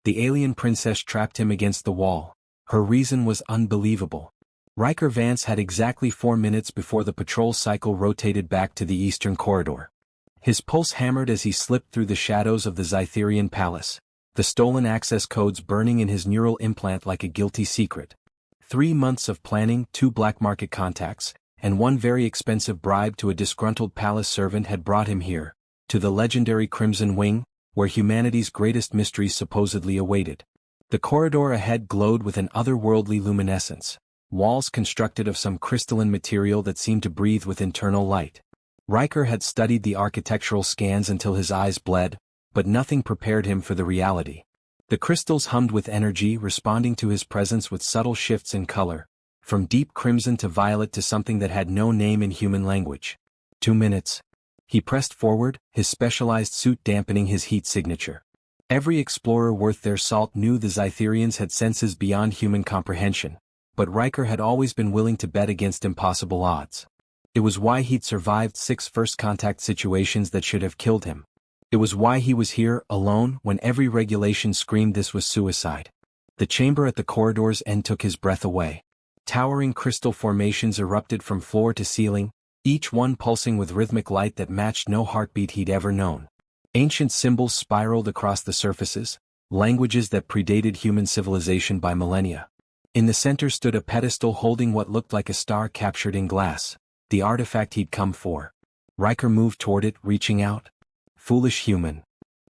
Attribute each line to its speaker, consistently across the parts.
Speaker 1: The alien princess trapped him against the wall. Her reason was unbelievable. Riker Vance had exactly 4 minutes before the patrol cycle rotated back to the eastern corridor. His pulse hammered as he slipped through the shadows of the Zytherian palace, the stolen access codes burning in his neural implant like a guilty secret. 3 months of planning, 2 black market contacts, and 1 very expensive bribe to a disgruntled palace servant had brought him here, to the legendary Crimson Wing, where humanity's greatest mysteries supposedly awaited. The corridor ahead glowed with an otherworldly luminescence, walls constructed of some crystalline material that seemed to breathe with internal light. Riker had studied the architectural scans until his eyes bled, but nothing prepared him for the reality. The crystals hummed with energy, responding to his presence with subtle shifts in color, from deep crimson to violet to something that had no name in human language. 2 minutes. He pressed forward, his specialized suit dampening his heat signature. Every explorer worth their salt knew the Zytherians had senses beyond human comprehension, but Riker had always been willing to bet against impossible odds. It was why he'd survived 6 first-contact situations that should have killed him. It was why he was here, alone, when every regulation screamed this was suicide. The chamber at the corridor's end took his breath away. Towering crystal formations erupted from floor to ceiling, each one pulsing with rhythmic light that matched no heartbeat he'd ever known. Ancient symbols spiraled across the surfaces, languages that predated human civilization by millennia. In the center stood a pedestal holding what looked like a star captured in glass, the artifact he'd come for. Riker moved toward it, reaching out. Foolish human.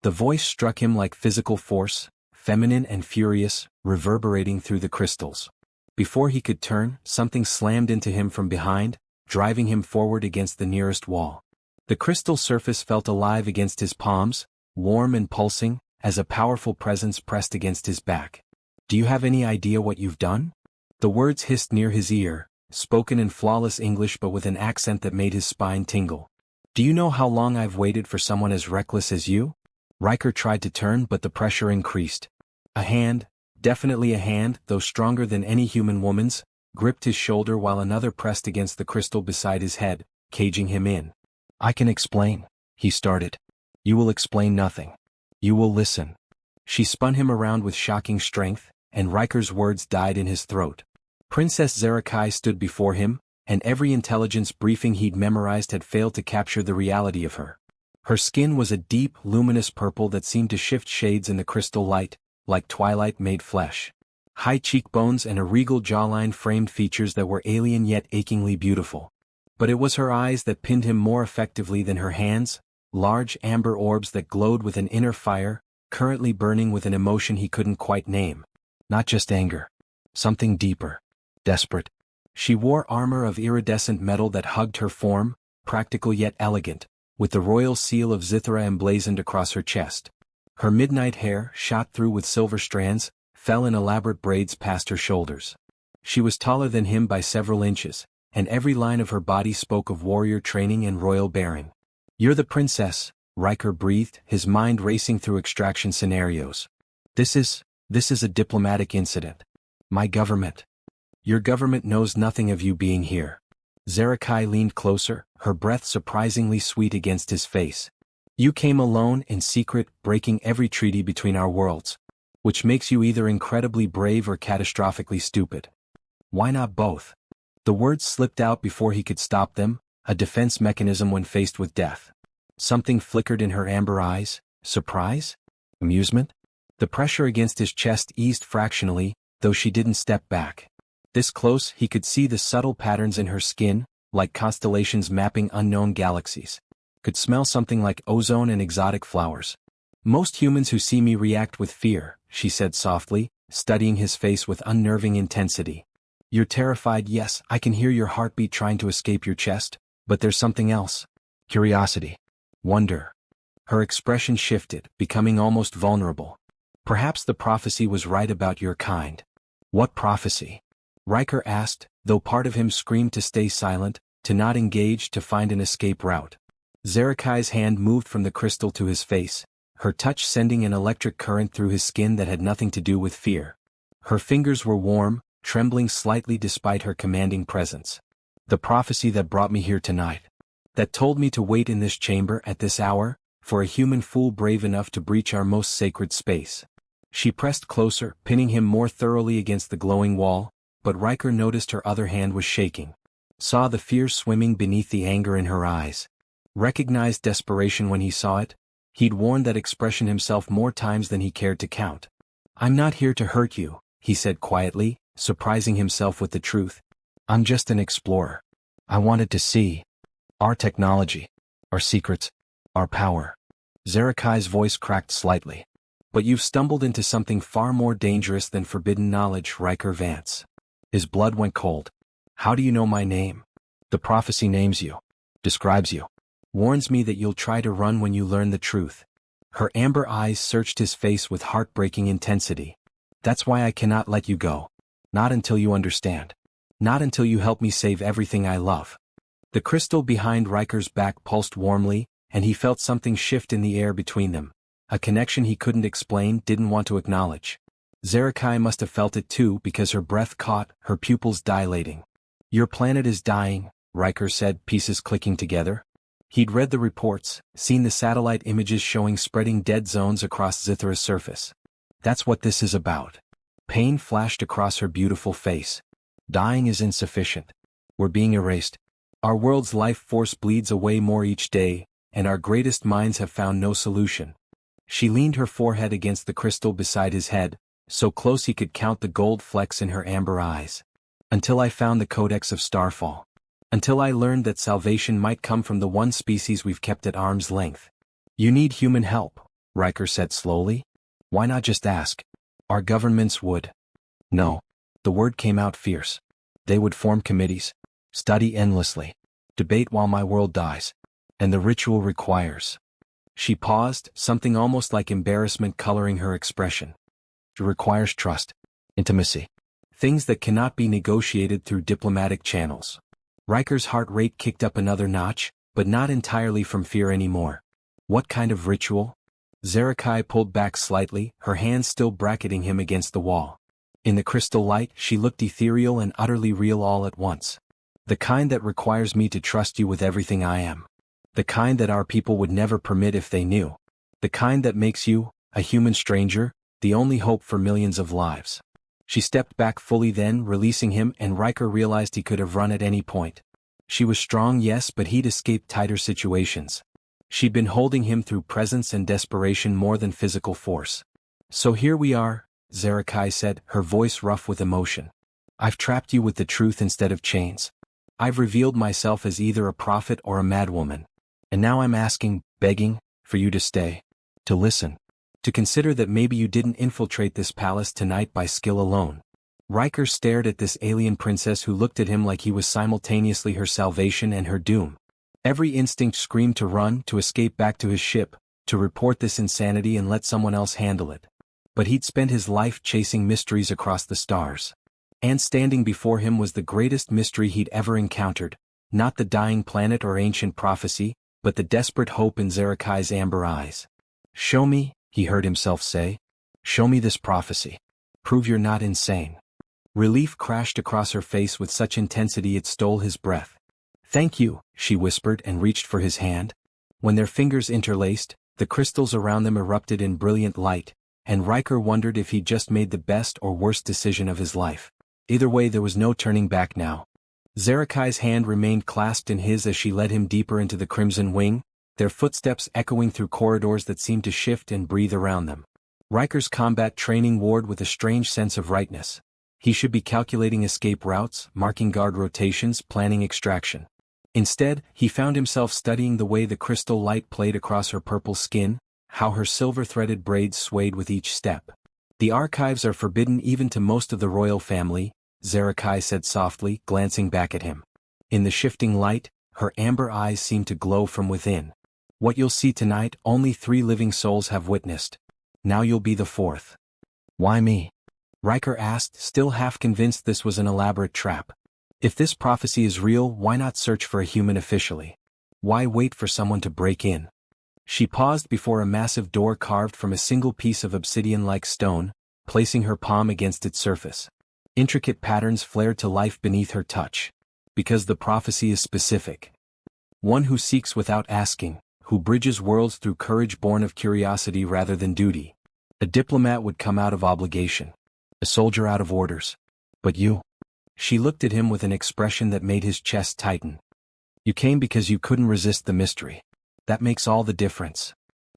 Speaker 1: The voice struck him like physical force, feminine and furious, reverberating through the crystals. Before he could turn, something slammed into him from behind, driving him forward against the nearest wall. The crystal surface felt alive against his palms, warm and pulsing, as a powerful presence pressed against his back. "Do you have any idea what you've done?" The words hissed near his ear, spoken in flawless English but with an accent that made his spine tingle. "Do you know how long I've waited for someone as reckless as you?" Riker tried to turn, but the pressure increased. A hand, definitely a hand, though stronger than any human woman's, gripped his shoulder while another pressed against the crystal beside his head, caging him in. "I can explain," he started. "You will explain nothing. You will listen." She spun him around with shocking strength, and Riker's words died in his throat. Princess Zerakai stood before him, and every intelligence briefing he'd memorized had failed to capture the reality of her. Her skin was a deep, luminous purple that seemed to shift shades in the crystal light, like twilight made flesh. High cheekbones and a regal jawline framed features that were alien yet achingly beautiful. But it was her eyes that pinned him more effectively than her hands, large amber orbs that glowed with an inner fire, currently burning with an emotion he couldn't quite name. Not just anger. Something deeper. Desperate. She wore armor of iridescent metal that hugged her form, practical yet elegant, with the royal seal of Zythera emblazoned across her chest. Her midnight hair, shot through with silver strands, fell in elaborate braids past her shoulders. She was taller than him by several inches, and every line of her body spoke of warrior training and royal bearing. "You're the princess," Riker breathed, his mind racing through extraction scenarios. This is a diplomatic incident. My government. Your government knows nothing of you being here." Zerakai leaned closer, her breath surprisingly sweet against his face. "You came alone, in secret, breaking every treaty between our worlds. Which makes you either incredibly brave or catastrophically stupid. Why not both?" The words slipped out before he could stop them, a defense mechanism when faced with death. Something flickered in her amber eyes. Surprise? Amusement? The pressure against his chest eased fractionally, though she didn't step back. This close, he could see the subtle patterns in her skin, like constellations mapping unknown galaxies. Could smell something like ozone and exotic flowers. "Most humans who see me react with fear," she said softly, studying his face with unnerving intensity. "You're terrified, yes, I can hear your heartbeat trying to escape your chest, but there's something else. Curiosity. Wonder." Her expression shifted, becoming almost vulnerable. "Perhaps the prophecy was right about your kind." "What prophecy?" Riker asked, though part of him screamed to stay silent, to not engage, to find an escape route. Zerakai's hand moved from the crystal to his face, her touch sending an electric current through his skin that had nothing to do with fear. Her fingers were warm, trembling slightly despite her commanding presence. "The prophecy that brought me here tonight. That told me to wait in this chamber at this hour, for a human fool brave enough to breach our most sacred space." She pressed closer, pinning him more thoroughly against the glowing wall, but Riker noticed her other hand was shaking. Saw the fear swimming beneath the anger in her eyes. Recognized desperation when he saw it. He'd worn that expression himself more times than he cared to count. "I'm not here to hurt you," he said quietly, surprising himself with the truth. "I'm just an explorer. I wanted to see our technology, our secrets, our power." Zerakai's voice cracked slightly. "But you've stumbled into something far more dangerous than forbidden knowledge, Riker Vance." His blood went cold. "How do you know my name?" "The prophecy names you, describes you, warns me that you'll try to run when you learn the truth." Her amber eyes searched his face with heartbreaking intensity. "That's why I cannot let you go. Not until you understand. Not until you help me save everything I love." The crystal behind Riker's back pulsed warmly, and he felt something shift in the air between them. A connection he couldn't explain, didn't want to acknowledge. Zerakai must have felt it too, because her breath caught, her pupils dilating. "Your planet is dying," Riker said, pieces clicking together. He'd read the reports, seen the satellite images showing spreading dead zones across Zithra's surface. "That's what this is about." Pain flashed across her beautiful face. "Dying is insufficient. We're being erased. Our world's life force bleeds away more each day, and our greatest minds have found no solution." She leaned her forehead against the crystal beside his head, so close he could count the gold flecks in her amber eyes. "Until I found the Codex of Starfall. Until I learned that salvation might come from the one species we've kept at arm's length." "You need human help," Riker said slowly. "Why not just ask? Our governments would." "No." The word came out fierce. "They would form committees, study endlessly, debate while my world dies. And the ritual requires." She paused, something almost like embarrassment coloring her expression. "It requires trust, intimacy, things that cannot be negotiated through diplomatic channels." Riker's heart rate kicked up another notch, but not entirely from fear anymore. "What kind of ritual?" Zerakai pulled back slightly, her hands still bracketing him against the wall. In the crystal light, she looked ethereal and utterly real all at once. "The kind that requires me to trust you with everything I am. The kind that our people would never permit if they knew. The kind that makes you, a human stranger, the only hope for millions of lives." She stepped back fully then, releasing him, and Riker realized he could have run at any point. She was strong, yes, but he'd escaped tighter situations. She'd been holding him through presence and desperation more than physical force. "So here we are," Zerakai said, her voice rough with emotion. "I've trapped you with the truth instead of chains. I've revealed myself as either a prophet or a madwoman. And now I'm asking, begging, for you to stay. To listen. To consider that maybe you didn't infiltrate this palace tonight by skill alone." Riker stared at this alien princess who looked at him like he was simultaneously her salvation and her doom. Every instinct screamed to run, to escape back to his ship, to report this insanity and let someone else handle it. But he'd spent his life chasing mysteries across the stars. And standing before him was the greatest mystery he'd ever encountered, not the dying planet or ancient prophecy, but the desperate hope in Zerakai's amber eyes. "Show me," he heard himself say. "Show me this prophecy. Prove you're not insane." Relief crashed across her face with such intensity it stole his breath. "Thank you," she whispered and reached for his hand. When their fingers interlaced, the crystals around them erupted in brilliant light, and Riker wondered if he'd just made the best or worst decision of his life. Either way, there was no turning back now. Zerakai's hand remained clasped in his as she led him deeper into the Crimson Wing, their footsteps echoing through corridors that seemed to shift and breathe around them. Riker's combat training warred with a strange sense of rightness. He should be calculating escape routes, marking guard rotations, planning extraction. Instead, he found himself studying the way the crystal light played across her purple skin, how her silver-threaded braids swayed with each step. "The archives are forbidden even to most of the royal family," Zerakai said softly, glancing back at him. In the shifting light, her amber eyes seemed to glow from within. "What you'll see tonight, only 3 living souls have witnessed. Now you'll be the 4th. "Why me?" Riker asked, still half convinced this was an elaborate trap. If this prophecy is real, why not search for a human officially? Why wait for someone to break in? She paused before a massive door carved from a single piece of obsidian-like stone, placing her palm against its surface. Intricate patterns flared to life beneath her touch. Because the prophecy is specific. One who seeks without asking, who bridges worlds through courage born of curiosity rather than duty. A diplomat would come out of obligation. A soldier out of orders. But you? She looked at him with an expression that made his chest tighten. You came because you couldn't resist the mystery. That makes all the difference.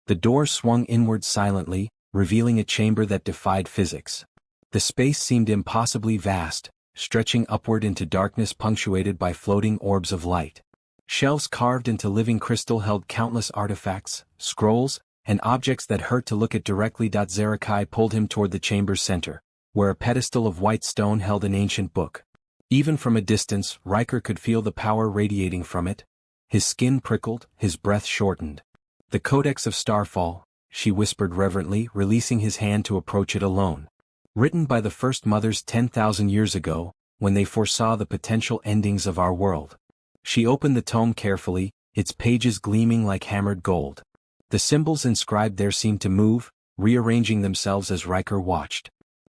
Speaker 1: The door swung inward silently, revealing a chamber that defied physics. The space seemed impossibly vast, stretching upward into darkness punctuated by floating orbs of light. Shelves carved into living crystal held countless artifacts, scrolls, and objects that hurt to look at directly. Zerakai pulled him toward the chamber's center, where a pedestal of white stone held an ancient book. Even from a distance, Riker could feel the power radiating from it. His skin prickled, his breath shortened. The Codex of Starfall, she whispered reverently, releasing his hand to approach it alone. Written by the First Mothers 10,000 years ago, when they foresaw the potential endings of our world. She opened the tome carefully, its pages gleaming like hammered gold. The symbols inscribed there seemed to move, rearranging themselves as Riker watched.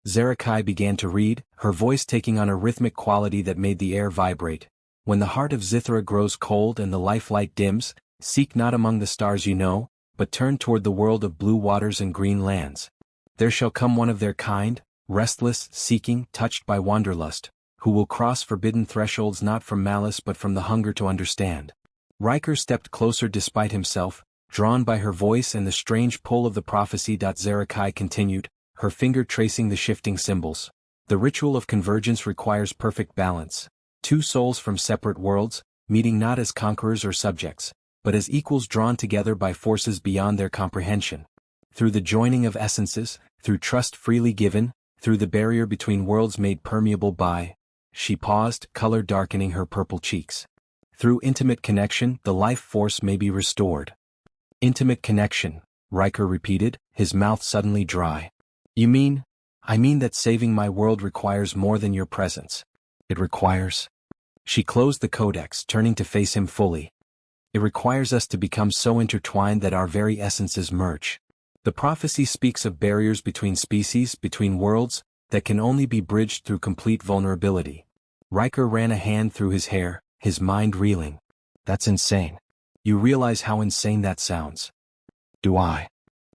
Speaker 1: Zerakai began to read, her voice taking on a rhythmic quality that made the air vibrate. When the heart of Zithra grows cold and the lifelight dims, seek not among the stars you know, but turn toward the world of blue waters and green lands. There shall come one of their kind, restless, seeking, touched by wanderlust, who will cross forbidden thresholds not from malice but from the hunger to understand. Riker stepped closer despite himself, drawn by her voice and the strange pull of the prophecy. Zerakai continued, her finger tracing the shifting symbols. The ritual of convergence requires perfect balance. Two souls from separate worlds, meeting not as conquerors or subjects, but as equals drawn together by forces beyond their comprehension. Through the joining of essences, through trust freely given, through the barrier between worlds made permeable by... She paused, color darkening her purple cheeks. Through intimate connection, the life force may be restored. Intimate connection, Riker repeated, his mouth suddenly dry. You mean? I mean that saving my world requires more than your presence. It requires... She closed the codex, turning to face him fully. It requires us to become so intertwined that our very essences merge. The prophecy speaks of barriers between species, between worlds, that can only be bridged through complete vulnerability. Riker ran a hand through his hair, his mind reeling. That's insane. You realize how insane that sounds. Do I?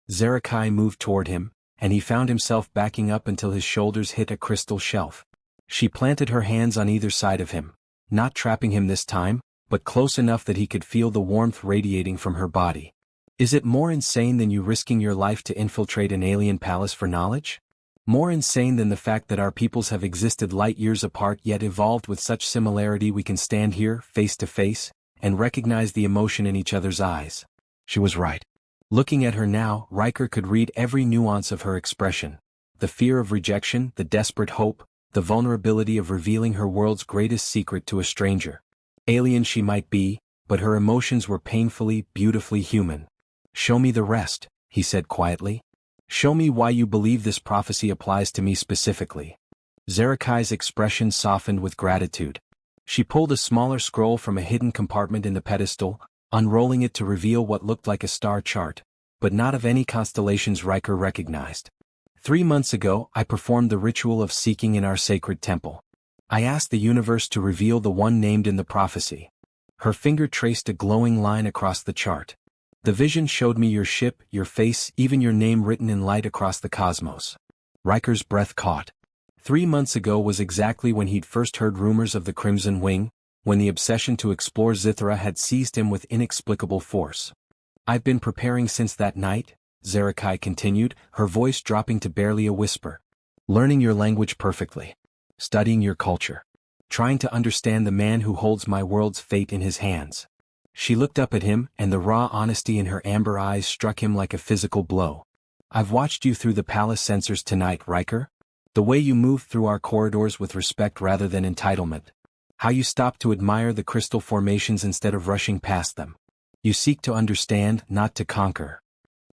Speaker 1: Zerakai moved toward him, and he found himself backing up until his shoulders hit a crystal shelf. She planted her hands on either side of him, not trapping him this time, but close enough that he could feel the warmth radiating from her body. Is it more insane than you risking your life to infiltrate an alien palace for knowledge? More insane than the fact that our peoples have existed light years apart yet evolved with such similarity we can stand here, face to face, and recognize the emotion in each other's eyes. She was right. Looking at her now, Riker could read every nuance of her expression. The fear of rejection, the desperate hope, the vulnerability of revealing her world's greatest secret to a stranger. Alien she might be, but her emotions were painfully, beautifully human. Show me the rest, he said quietly. Show me why you believe this prophecy applies to me specifically. Zerakai's expression softened with gratitude. She pulled a smaller scroll from a hidden compartment in the pedestal, unrolling it to reveal what looked like a star chart, but not of any constellations Riker recognized. 3 months ago, I performed the ritual of seeking in our sacred temple. I asked the universe to reveal the one named in the prophecy. Her finger traced a glowing line across the chart. The vision showed me your ship, your face, even your name written in light across the cosmos. Riker's breath caught. 3 months ago was exactly when he'd first heard rumors of the Crimson Wing, when the obsession to explore Zithra had seized him with inexplicable force. I've been preparing since that night, Zerakai continued, her voice dropping to barely a whisper. Learning your language perfectly. Studying your culture. Trying to understand the man who holds my world's fate in his hands. She looked up at him, and the raw honesty in her amber eyes struck him like a physical blow. I've watched you through the palace sensors tonight, Riker. The way you move through our corridors with respect rather than entitlement. How you stop to admire the crystal formations instead of rushing past them. You seek to understand, not to conquer.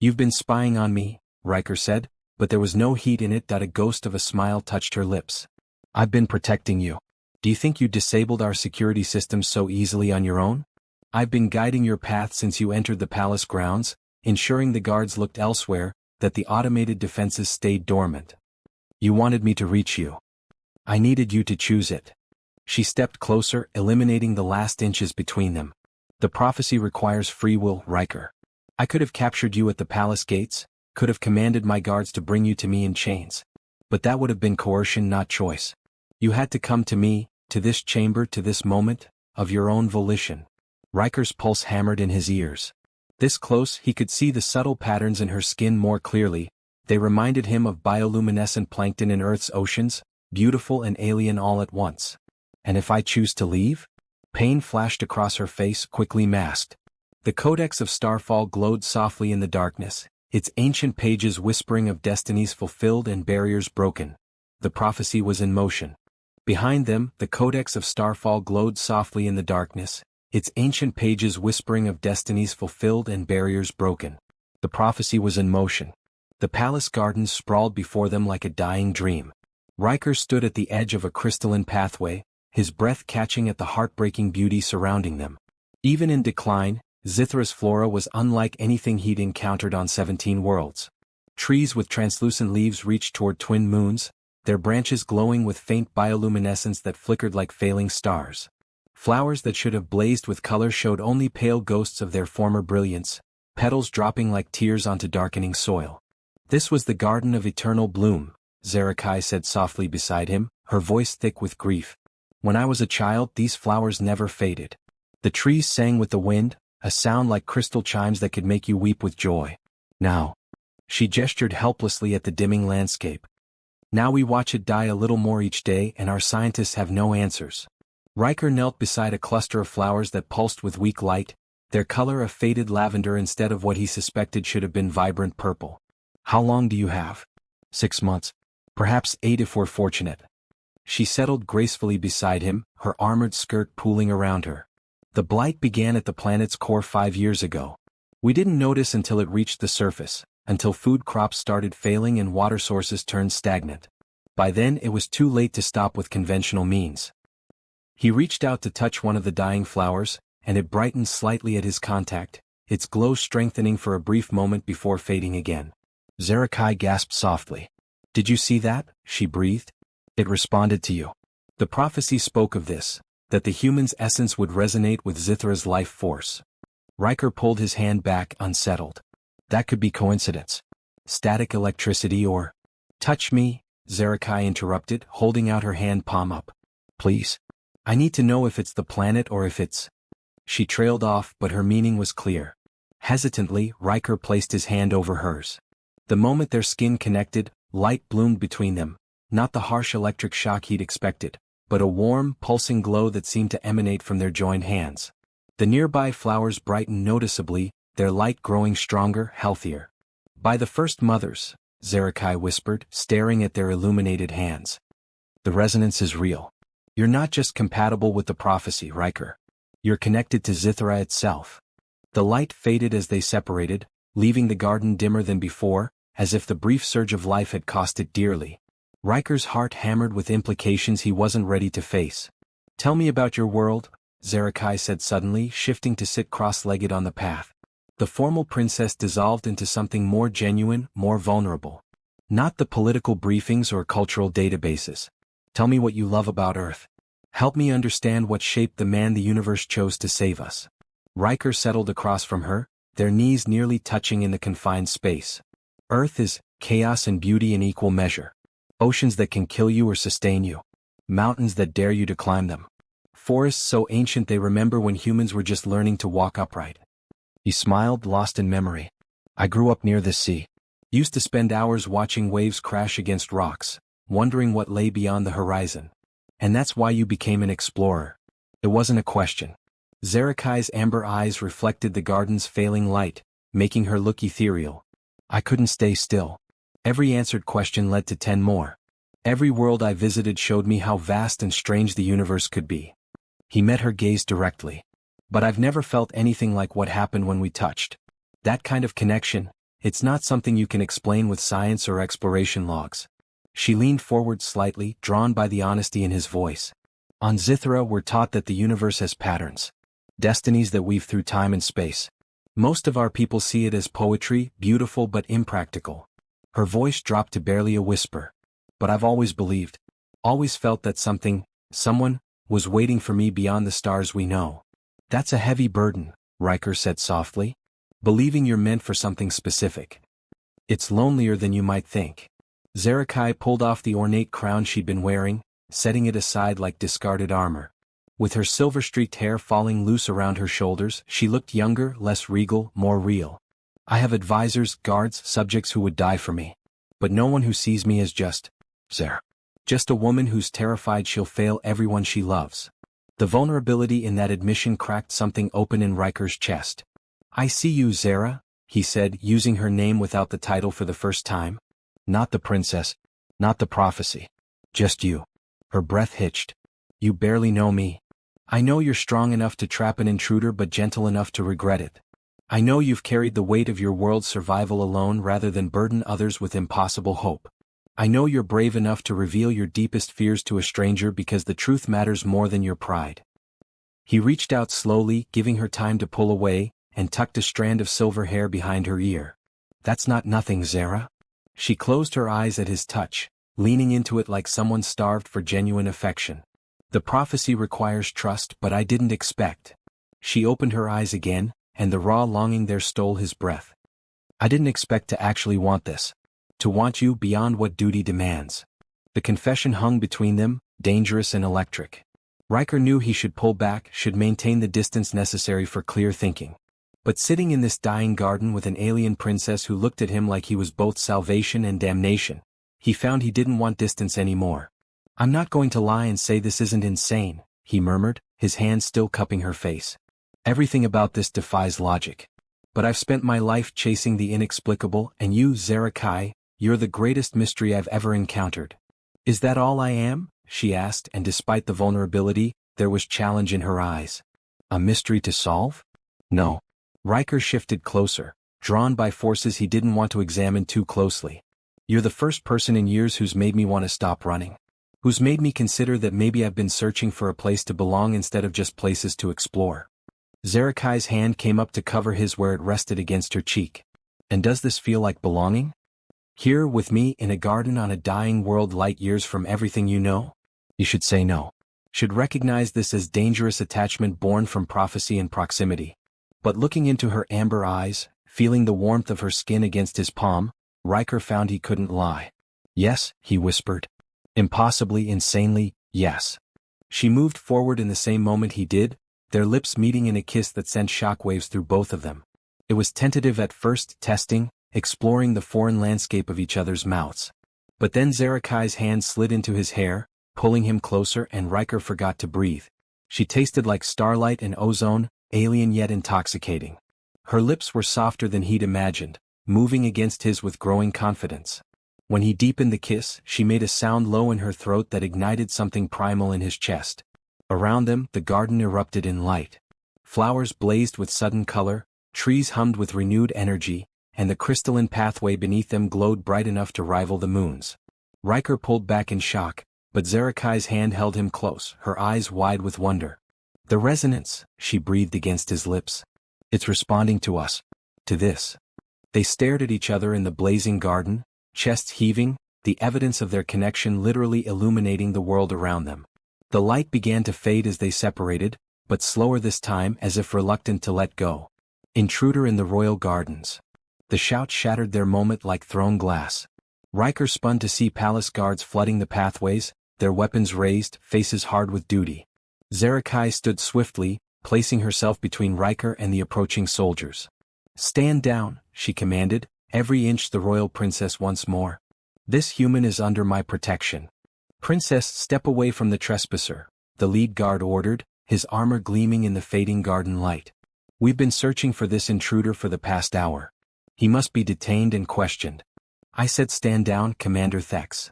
Speaker 1: You've been spying on me, Riker said, but there was no heat in it. A ghost of a smile touched her lips. I've been protecting you. Do you think you disabled our security systems so easily on your own? I've been guiding your path since you entered the palace grounds, ensuring the guards looked elsewhere, that the automated defenses stayed dormant. You wanted me to reach you. I needed you to choose it. She stepped closer, eliminating the last inches between them. The prophecy requires free will, Riker. I could have captured you at the palace gates, could have commanded my guards to bring you to me in chains. But that would have been coercion, not choice. You had to come to me, to this chamber, to this moment, of your own volition. Riker's pulse hammered in his ears. This close, he could see the subtle patterns in her skin more clearly. They reminded him of bioluminescent plankton in Earth's oceans, beautiful and alien all at once. And if I choose to leave? Pain flashed across her face, quickly masked. The Codex of Starfall glowed softly in the darkness, its ancient pages whispering of destinies fulfilled and barriers broken. The prophecy was in motion. Behind them, the Codex of Starfall glowed softly in the darkness, its ancient pages whispering of destinies fulfilled and barriers broken. The prophecy was in motion. The palace gardens sprawled before them like a dying dream. Riker stood at the edge of a crystalline pathway, his breath catching at the heartbreaking beauty surrounding them. Even in decline, Zithra's flora was unlike anything he'd encountered on 17 worlds. Trees with translucent leaves reached toward twin moons, their branches glowing with faint bioluminescence that flickered like failing stars. Flowers that should have blazed with color showed only pale ghosts of their former brilliance, petals dropping like tears onto darkening soil. This was the Garden of Eternal Bloom, Zerakai said softly beside him, her voice thick with grief. When I was a child, these flowers never faded. The trees sang with the wind, a sound like crystal chimes that could make you weep with joy. Now. She gestured helplessly at the dimming landscape. Now we watch it die a little more each day, and our scientists have no answers. Riker knelt beside a cluster of flowers that pulsed with weak light, their color a faded lavender instead of what he suspected should have been vibrant purple. How long do you have? 6 months. Perhaps 8 if we're fortunate. She settled gracefully beside him, her armored skirt pooling around her. The blight began at the planet's core 5 years ago. We didn't notice until it reached the surface, until food crops started failing and water sources turned stagnant. By then it was too late to stop with conventional means. He reached out to touch one of the dying flowers, and it brightened slightly at his contact, its glow strengthening for a brief moment before fading again. Zerakai gasped softly. Did you see that? She breathed. It responded to you. The prophecy spoke of this, that the human's essence would resonate with Zithra's life force. Riker pulled his hand back, unsettled. That could be coincidence. Static electricity or... Touch me, Zerakai interrupted, holding out her hand palm up. Please. I need to know if it's the planet or if it's... She trailed off, but her meaning was clear. Hesitantly, Riker placed his hand over hers. The moment their skin connected, light bloomed between them, not the harsh electric shock he'd expected, but a warm, pulsing glow that seemed to emanate from their joined hands. The nearby flowers brightened noticeably, their light growing stronger, healthier. By the first mothers, Zerakai whispered, staring at their illuminated hands. The resonance is real. You're not just compatible with the prophecy, Riker. You're connected to Zithra itself. The light faded as they separated, leaving the garden dimmer than before, as if the brief surge of life had cost it dearly. Riker's heart hammered with implications he wasn't ready to face. Tell me about your world, Zerakai said suddenly, shifting to sit cross-legged on the path. The formal princess dissolved into something more genuine, more vulnerable. Not the political briefings or cultural databases. Tell me what you love about Earth. Help me understand what shaped the man the universe chose to save us. Riker settled across from her, their knees nearly touching in the confined space. Earth is chaos and beauty in equal measure. Oceans that can kill you or sustain you. Mountains that dare you to climb them. Forests so ancient they remember when humans were just learning to walk upright. He smiled, lost in memory. I grew up near the sea. Used to spend hours watching waves crash against rocks, wondering what lay beyond the horizon. And that's why you became an explorer. It wasn't a question. Zerakai's amber eyes reflected the garden's failing light, making her look ethereal. I couldn't stay still. Every answered question led to 10 more. Every world I visited showed me how vast and strange the universe could be. He met her gaze directly. But I've never felt anything like what happened when we touched. That kind of connection, it's not something you can explain with science or exploration logs. She leaned forward slightly, drawn by the honesty in his voice. On Zithra, we're taught that the universe has patterns. Destinies that weave through time and space. Most of our people see it as poetry, beautiful but impractical. Her voice dropped to barely a whisper. But I've always believed, always felt that someone, was waiting for me beyond the stars we know. That's a heavy burden, Riker said softly. Believing you're meant for something specific. It's lonelier than you might think. Zerakai pulled off the ornate crown she'd been wearing, setting it aside like discarded armor. With her silver-streaked hair falling loose around her shoulders, she looked younger, less regal, more real. I have advisors, guards, subjects who would die for me. But no one who sees me as just a woman who's terrified she'll fail everyone she loves. The vulnerability in that admission cracked something open in Riker's chest. I see you, Zera, he said, using her name without the title for the first time. Not the princess, not the prophecy. Just you. Her breath hitched. You barely know me. I know you're strong enough to trap an intruder but gentle enough to regret it. I know you've carried the weight of your world's survival alone rather than burden others with impossible hope. I know you're brave enough to reveal your deepest fears to a stranger because the truth matters more than your pride. He reached out slowly, giving her time to pull away, and tucked a strand of silver hair behind her ear. That's not nothing, Zera. She closed her eyes at his touch, leaning into it like someone starved for genuine affection. The prophecy requires trust, but I didn't expect. She opened her eyes again, and the raw longing there stole his breath. I didn't expect to actually want this. To want you beyond what duty demands. The confession hung between them, dangerous and electric. Riker knew he should pull back, should maintain the distance necessary for clear thinking. But sitting in this dying garden with an alien princess who looked at him like he was both salvation and damnation, he found he didn't want distance anymore. I'm not going to lie and say this isn't insane, he murmured, his hand still cupping her face. Everything about this defies logic. But I've spent my life chasing the inexplicable, and you, Zerakai, you're the greatest mystery I've ever encountered. Is that all I am? She asked, and despite the vulnerability, there was challenge in her eyes. A mystery to solve? No. Riker shifted closer, drawn by forces he didn't want to examine too closely. You're the first person in years who's made me want to stop running. Who's made me consider that maybe I've been searching for a place to belong instead of just places to explore. Zerakai's hand came up to cover his where it rested against her cheek. And does this feel like belonging? Here with me in a garden on a dying world light years from everything you know? You should say no. Should recognize this as dangerous attachment born from prophecy and proximity. But looking into her amber eyes, feeling the warmth of her skin against his palm, Riker found he couldn't lie. Yes, he whispered. Impossibly, insanely, yes. She moved forward in the same moment he did, their lips meeting in a kiss that sent shockwaves through both of them. It was tentative at first, testing, exploring the foreign landscape of each other's mouths. But then Zerakai's hand slid into his hair, pulling him closer, and Riker forgot to breathe. She tasted like starlight and ozone, alien yet intoxicating. Her lips were softer than he'd imagined, moving against his with growing confidence. When he deepened the kiss, she made a sound low in her throat that ignited something primal in his chest. Around them, the garden erupted in light. Flowers blazed with sudden color, trees hummed with renewed energy, and the crystalline pathway beneath them glowed bright enough to rival the moon's. Riker pulled back in shock, but Zerakai's hand held him close, her eyes wide with wonder. The resonance, she breathed against his lips. It's responding to us. To this. They stared at each other in the blazing garden, chests heaving, the evidence of their connection literally illuminating the world around them. The light began to fade as they separated, but slower this time, as if reluctant to let go. Intruder in the royal gardens. The shout shattered their moment like thrown glass. Riker spun to see palace guards flooding the pathways, their weapons raised, faces hard with duty. Zerakai stood swiftly, placing herself between Riker and the approaching soldiers. Stand down, she commanded, every inch the royal princess once more. This human is under my protection. Princess, step away from the trespasser, the lead guard ordered, his armor gleaming in the fading garden light. We've been searching for this intruder for the past hour. He must be detained and questioned. I said stand down, Commander Thex.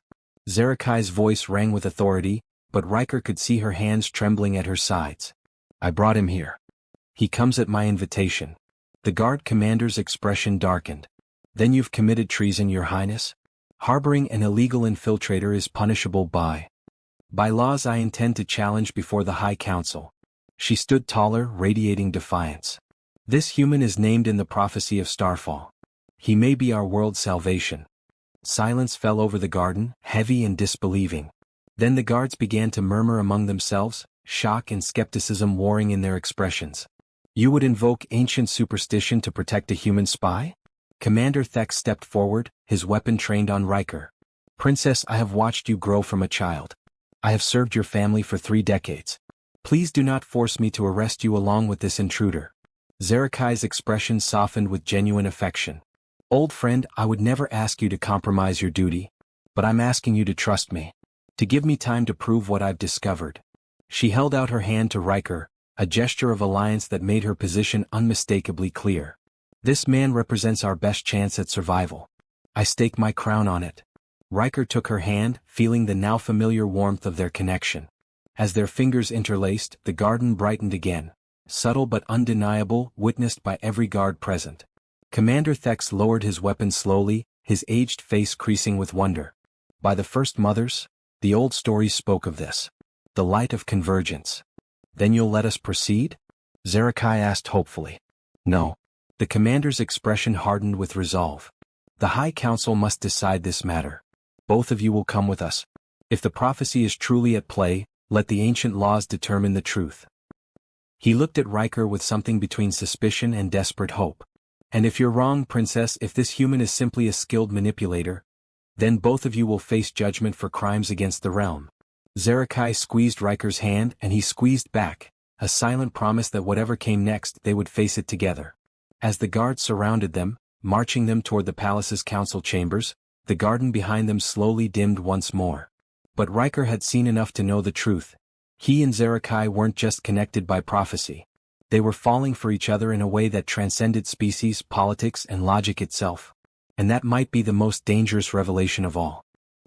Speaker 1: Zerakai's voice rang with authority, but Riker could see her hands trembling at her sides. I brought him here. He comes at my invitation. The guard commander's expression darkened. Then you've committed treason, Your Highness? Harboring an illegal infiltrator is punishable by laws I intend to challenge before the High Council. She stood taller, radiating defiance. This human is named in the prophecy of Starfall. He may be our world's salvation. Silence fell over the garden, heavy and disbelieving. Then the guards began to murmur among themselves, shock and skepticism warring in their expressions. You would invoke ancient superstition to protect a human spy? Commander Thek stepped forward, his weapon trained on Riker. Princess, I have watched you grow from a child. I have served your family for 3 decades. Please do not force me to arrest you along with this intruder. Zerakai's expression softened with genuine affection. Old friend, I would never ask you to compromise your duty, but I'm asking you to trust me. To give me time to prove what I've discovered. She held out her hand to Riker, a gesture of alliance that made her position unmistakably clear. This man represents our best chance at survival. I stake my crown on it. Riker took her hand, feeling the now familiar warmth of their connection. As their fingers interlaced, the garden brightened again, subtle but undeniable, witnessed by every guard present. Commander Thex lowered his weapon slowly, his aged face creasing with wonder. By the first mothers, the old stories spoke of this. The light of convergence. Then you'll let us proceed? Zerakai asked hopefully. No. The commander's expression hardened with resolve. The High Council must decide this matter. Both of you will come with us. If the prophecy is truly at play, let the ancient laws determine the truth. He looked at Riker with something between suspicion and desperate hope. And if you're wrong, Princess, if this human is simply a skilled manipulator, then both of you will face judgment for crimes against the realm. Zerakai squeezed Riker's hand and he squeezed back, a silent promise that whatever came next they would face it together. As the guards surrounded them, marching them toward the palace's council chambers, the garden behind them slowly dimmed once more. But Riker had seen enough to know the truth. He and Zerakai weren't just connected by prophecy. They were falling for each other in a way that transcended species, politics, and logic itself. And that might be the most dangerous revelation of all.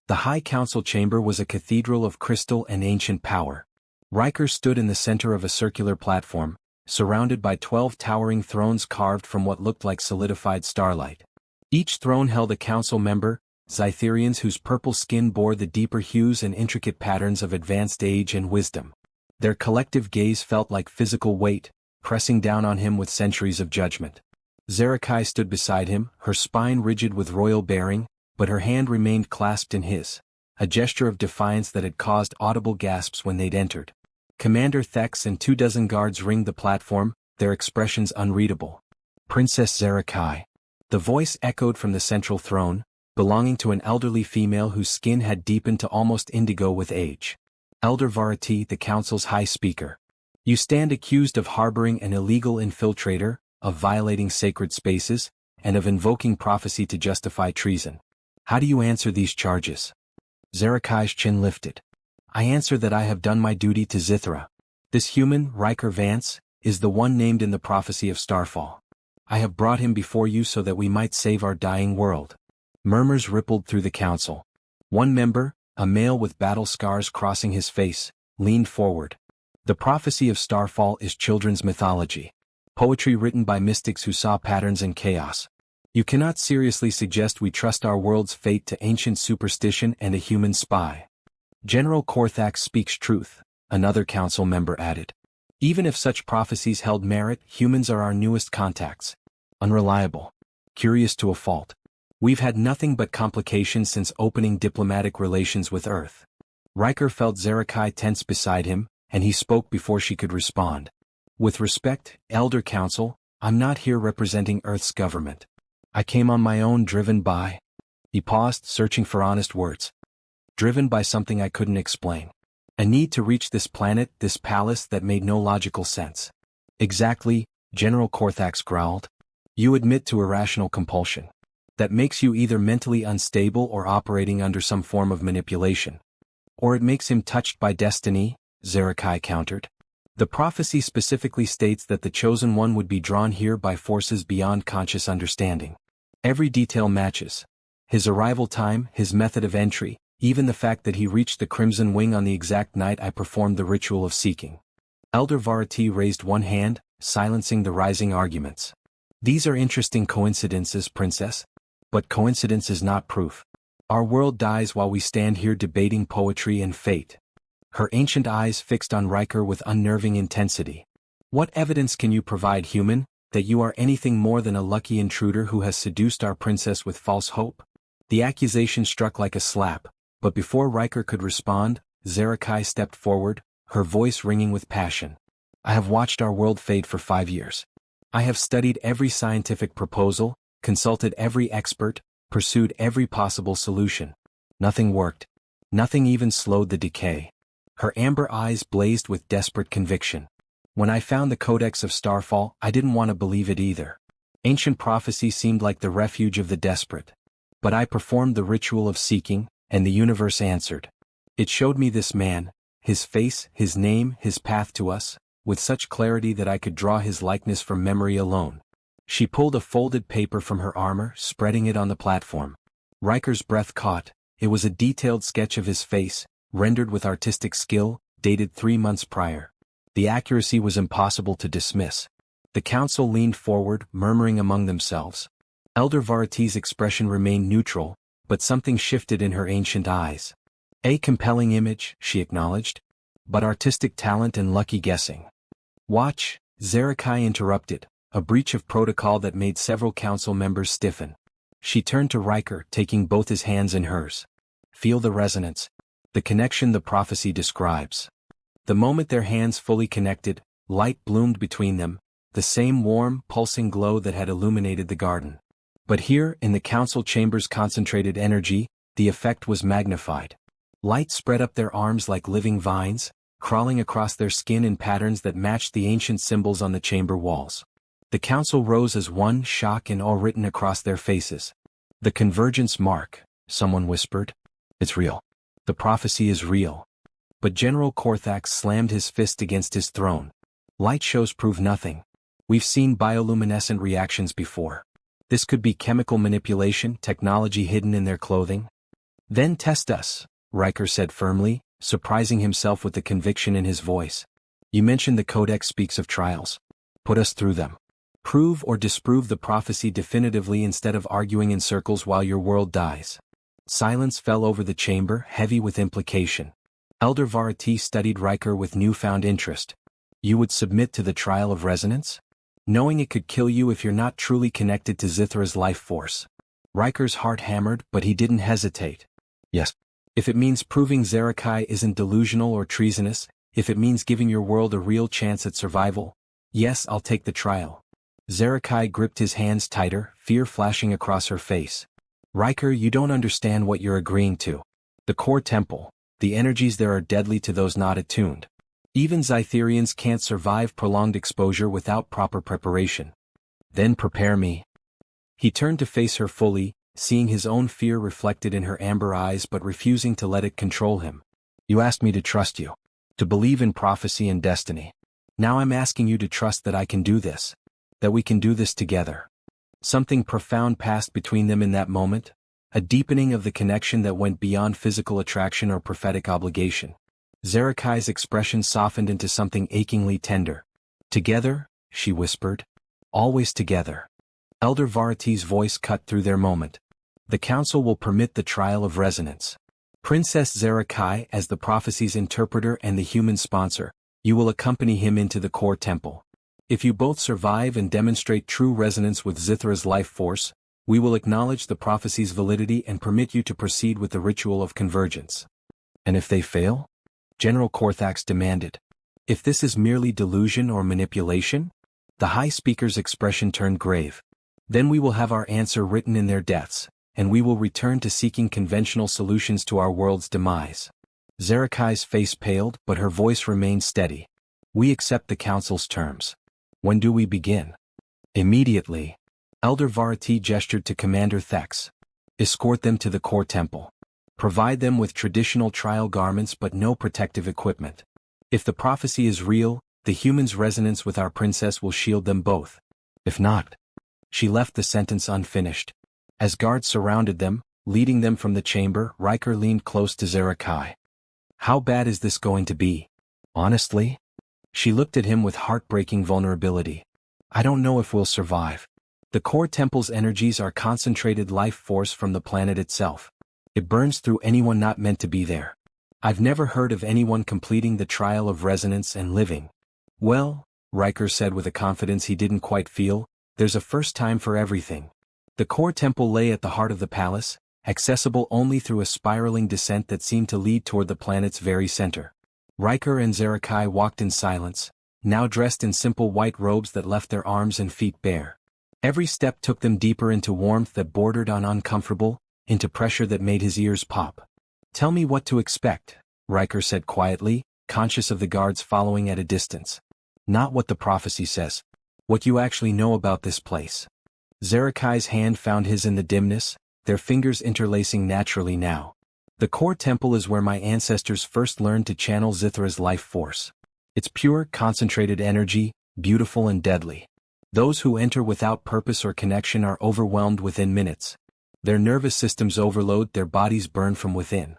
Speaker 1: The High Council chamber was a cathedral of crystal and ancient power. Riker stood in the center of a circular platform, surrounded by 12 towering thrones carved from what looked like solidified starlight. Each throne held a council member, Zytherians whose purple skin bore the deeper hues and intricate patterns of advanced age and wisdom. Their collective gaze felt like physical weight, pressing down on him with centuries of judgment. Zerakai stood beside him, her spine rigid with royal bearing, but her hand remained clasped in his, a gesture of defiance that had caused audible gasps when they'd entered. Commander Thex and 24 guards ringed the platform, their expressions unreadable. Princess Zerakai. The voice echoed from the central throne, belonging to an elderly female whose skin had deepened to almost indigo with age. Elder Varati, the council's high speaker. You stand accused of harboring an illegal infiltrator, of violating sacred spaces, and of invoking prophecy to justify treason. How do you answer these charges? Zerakai's chin lifted. I answer that I have done my duty to Zithra. This human, Riker Vance, is the one named in the prophecy of Starfall. I have brought him before you so that we might save our dying world. Murmurs rippled through the council. One member, a male with battle scars crossing his face, leaned forward. The prophecy of Starfall is children's mythology. Poetry written by mystics who saw patterns in chaos. You cannot seriously suggest we trust our world's fate to ancient superstition and a human spy. General Korthax speaks truth, another council member added. Even if such prophecies held merit, humans are our newest contacts. Unreliable. Curious to a fault. We've had nothing but complications since opening diplomatic relations with Earth. Riker felt Zerakai tense beside him, and he spoke before she could respond. With respect, Elder Council, I'm not here representing Earth's government. I came on my own driven by... He paused, searching for honest words. Driven by something I couldn't explain. A need to reach this planet, this palace that made no logical sense. Exactly, General Korthax growled. You admit to irrational compulsion. That makes you either mentally unstable or operating under some form of manipulation. Or it makes him touched by destiny, Zerakai countered. The prophecy specifically states that the chosen one would be drawn here by forces beyond conscious understanding. Every detail matches. His arrival time, his method of entry, even the fact that he reached the Crimson Wing on the exact night I performed the ritual of seeking. Elder Varati raised one hand, silencing the rising arguments. These are interesting coincidences, Princess. But coincidence is not proof. Our world dies while we stand here debating poetry and fate. Her ancient eyes fixed on Riker with unnerving intensity. What evidence can you provide, human, that you are anything more than a lucky intruder who has seduced our princess with false hope? The accusation struck like a slap, but before Riker could respond, Zerakai stepped forward, her voice ringing with passion. I have watched our world fade for 5 years. I have studied every scientific proposal, consulted every expert, pursued every possible solution. Nothing worked. Nothing even slowed the decay. Her amber eyes blazed with desperate conviction. When I found the Codex of Starfall, I didn't want to believe it either. Ancient prophecy seemed like the refuge of the desperate. But I performed the ritual of seeking, and the universe answered. It showed me this man, his face, his name, his path to us, with such clarity that I could draw his likeness from memory alone. She pulled a folded paper from her armor, spreading it on the platform. Riker's breath caught. It was a detailed sketch of his face, rendered with artistic skill, dated 3 months prior. The accuracy was impossible to dismiss. The council leaned forward, murmuring among themselves. Elder Varati's expression remained neutral, but something shifted in her ancient eyes. A compelling image, she acknowledged. But artistic talent and lucky guessing. Watch, Zerakai interrupted, a breach of protocol that made several council members stiffen. She turned to Riker, taking both his hands in hers. Feel the resonance. The connection the prophecy describes. The moment their hands fully connected, light bloomed between them, the same warm, pulsing glow that had illuminated the garden. But here, in the council chamber's concentrated energy, the effect was magnified. Light spread up their arms like living vines, crawling across their skin in patterns that matched the ancient symbols on the chamber walls. The council rose as one, shock and awe written across their faces. The convergence mark, someone whispered. It's real. The prophecy is real. But General Korthax slammed his fist against his throne. Light shows prove nothing. We've seen bioluminescent reactions before. This could be chemical manipulation, technology hidden in their clothing. Then test us, Riker said firmly, surprising himself with the conviction in his voice. You mentioned the Codex speaks of trials. Put us through them. Prove or disprove the prophecy definitively instead of arguing in circles while your world dies. Silence fell over the chamber, heavy with implication. Elder Varati studied Riker with newfound interest. You would submit to the trial of resonance? Knowing it could kill you if you're not truly connected to Zithra's life force. Riker's heart hammered, but he didn't hesitate. Yes. If it means proving Zerakai isn't delusional or treasonous, if it means giving your world a real chance at survival, yes, I'll take the trial. Zerakai gripped his hands tighter, fear flashing across her face. Riker, you don't understand what you're agreeing to. The core temple, the energies there are deadly to those not attuned. Even Zytherians can't survive prolonged exposure without proper preparation. Then prepare me. He turned to face her fully, seeing his own fear reflected in her amber eyes but refusing to let it control him. You asked me to trust you. To believe in prophecy and destiny. Now I'm asking you to trust that I can do this. That we can do this together. Something profound passed between them in that moment. A deepening of the connection that went beyond physical attraction or prophetic obligation. Zerakai's expression softened into something achingly tender. Together, she whispered. Always together. Elder Varati's voice cut through their moment. The council will permit the trial of resonance. Princess Zerakai as the prophecy's interpreter and the human sponsor, you will accompany him into the core temple. If you both survive and demonstrate true resonance with Zithra's life force, we will acknowledge the prophecy's validity and permit you to proceed with the ritual of convergence. And if they fail? General Korthax demanded. If this is merely delusion or manipulation? The High Speaker's expression turned grave. Then we will have our answer written in their deaths, and we will return to seeking conventional solutions to our world's demise. Zerakai's face paled, but her voice remained steady. We accept the council's terms. When do we begin? Immediately. Elder Varati gestured to Commander Thex. Escort them to the core temple. Provide them with traditional trial garments but no protective equipment. If the prophecy is real, the human's resonance with our princess will shield them both. If not, she left the sentence unfinished. As guards surrounded them, leading them from the chamber, Riker leaned close to Zerakai. How bad is this going to be? Honestly? She looked at him with heartbreaking vulnerability. I don't know if we'll survive. The core temple's energies are concentrated life force from the planet itself. It burns through anyone not meant to be there. I've never heard of anyone completing the trial of resonance and living. Well, Riker said with a confidence he didn't quite feel, there's a first time for everything. The core temple lay at the heart of the palace, accessible only through a spiraling descent that seemed to lead toward the planet's very center. Riker and Zerakai walked in silence, now dressed in simple white robes that left their arms and feet bare. Every step took them deeper into warmth that bordered on uncomfortable, into pressure that made his ears pop. "Tell me what to expect," Riker said quietly, conscious of the guards following at a distance. "Not what the prophecy says. What you actually know about this place." Zerakai's hand found his in the dimness, their fingers interlacing naturally now. "The core temple is where my ancestors first learned to channel Zithra's life force. It's pure, concentrated energy, beautiful and deadly. Those who enter without purpose or connection are overwhelmed within minutes. Their nervous systems overload, their bodies burn from within."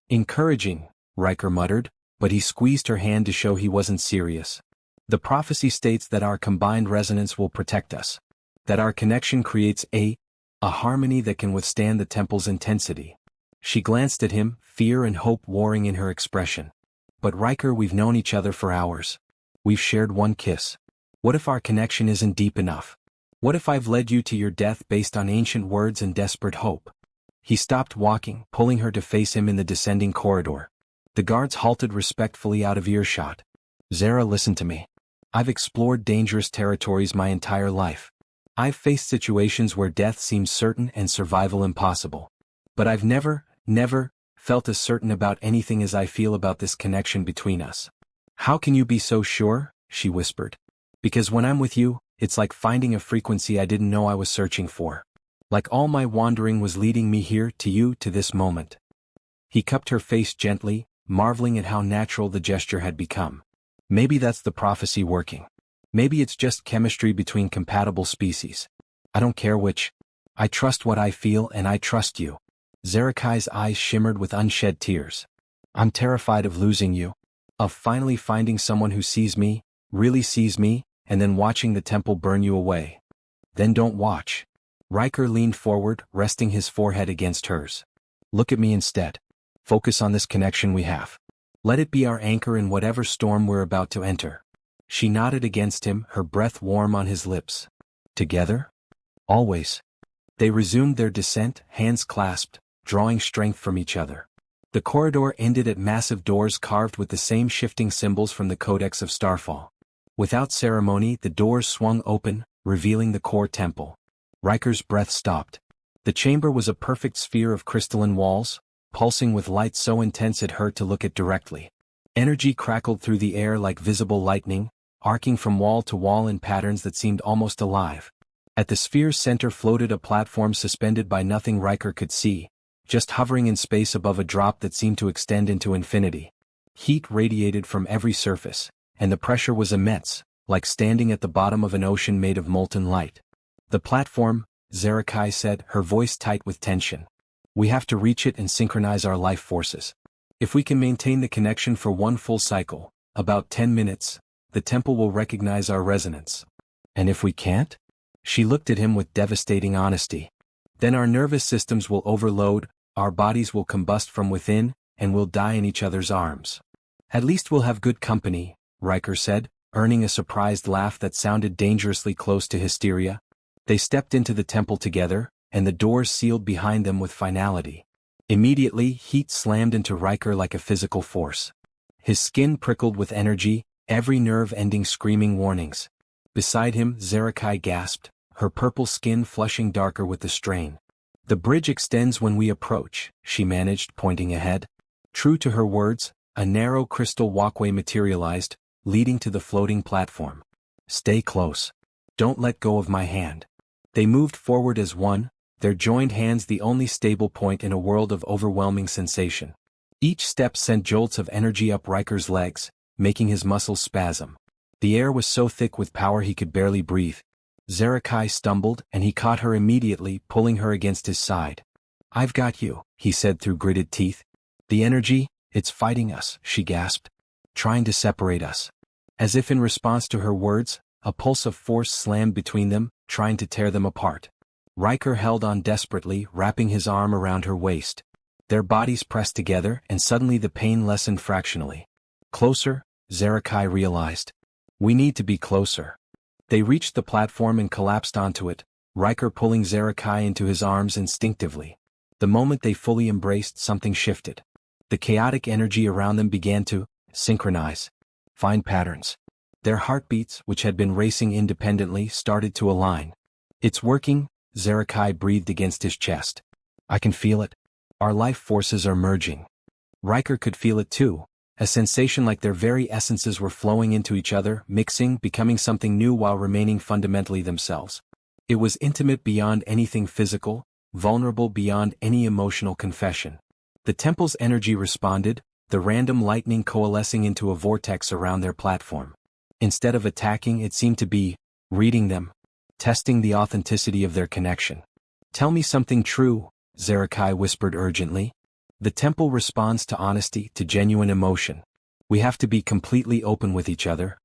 Speaker 1: "Encouraging," Riker muttered, but he squeezed her hand to show he wasn't serious. "The prophecy states that our combined resonance will protect us. That our connection creates a harmony that can withstand the temple's intensity." She glanced at him, fear and hope warring in her expression. "But Riker, we've known each other for hours. We've shared one kiss. What if our connection isn't deep enough? What if I've led you to your death based on ancient words and desperate hope?" He stopped walking, pulling her to face him in the descending corridor. The guards halted respectfully out of earshot. "Zara, listen to me. I've explored dangerous territories my entire life. I've faced situations where death seems certain and survival impossible. But I've never felt as certain about anything as I feel about this connection between us." "How can you be so sure?" she whispered. "Because when I'm with you, it's like finding a frequency I didn't know I was searching for. Like all my wandering was leading me here, to you, to this moment." He cupped her face gently, marveling at how natural the gesture had become. "Maybe that's the prophecy working. Maybe it's just chemistry between compatible species. I don't care which. I trust what I feel and I trust you." Zerakai's eyes shimmered with unshed tears. "I'm terrified of losing you. Of finally finding someone who sees me, really sees me, and then watching the temple burn you away." "Then don't watch." Riker leaned forward, resting his forehead against hers. "Look at me instead. Focus on this connection we have. Let it be our anchor in whatever storm we're about to enter." She nodded against him, her breath warm on his lips. "Together? Always." They resumed their descent, hands clasped, drawing strength from each other. The corridor ended at massive doors carved with the same shifting symbols from the Codex of Starfall. Without ceremony, the doors swung open, revealing the core temple. Riker's breath stopped. The chamber was a perfect sphere of crystalline walls, pulsing with light so intense it hurt to look at directly. Energy crackled through the air like visible lightning, arcing from wall to wall in patterns that seemed almost alive. At the sphere's center floated a platform suspended by nothing Riker could see, just hovering in space above a drop that seemed to extend into infinity. Heat radiated from every surface, and the pressure was immense, like standing at the bottom of an ocean made of molten light. "The platform," Zarakai said, her voice tight with tension. "We have to reach it and synchronize our life forces. If we can maintain the connection for one full cycle, about 10 minutes, the temple will recognize our resonance. And if we can't?" She looked at him with devastating honesty. "Then our nervous systems will overload, our bodies will combust from within, and we'll die in each other's arms." "At least we'll have good company," Riker said, earning a surprised laugh that sounded dangerously close to hysteria. They stepped into the temple together, and the doors sealed behind them with finality. Immediately, heat slammed into Riker like a physical force. His skin prickled with energy, every nerve ending screaming warnings. Beside him, Zarakai gasped, her purple skin flushing darker with the strain. "The bridge extends when we approach," she managed, pointing ahead. True to her words, a narrow crystal walkway materialized, leading to the floating platform. "Stay close. Don't let go of my hand." They moved forward as one, their joined hands the only stable point in a world of overwhelming sensation. Each step sent jolts of energy up Riker's legs, making his muscles spasm. The air was so thick with power he could barely breathe. Zarakai stumbled, and he caught her immediately, pulling her against his side. "I've got you," he said through gritted teeth. "The energy, it's fighting us," she gasped. "Trying to separate us." As if in response to her words, a pulse of force slammed between them, trying to tear them apart. Riker held on desperately, wrapping his arm around her waist. Their bodies pressed together, and suddenly the pain lessened fractionally. "Closer," Zarakai realized. "We need to be closer." They reached the platform and collapsed onto it, Riker pulling Zarakai into his arms instinctively. The moment they fully embraced, something shifted. The chaotic energy around them began to synchronize, find patterns. Their heartbeats, which had been racing independently, started to align. It's working, Zerakai breathed against his chest. I can feel it. Our life forces are merging. Riker could feel it too, a sensation like their very essences were flowing into each other, mixing, becoming something new while remaining fundamentally themselves. It was intimate beyond anything physical, vulnerable beyond any emotional confession. The temple's energy responded, the random lightning coalescing into a vortex around their platform. Instead of attacking, it seemed to be reading them, testing the authenticity of their connection. Tell me something true, Zerakai whispered urgently. The temple responds to honesty, to genuine emotion. We have to be completely open with each other.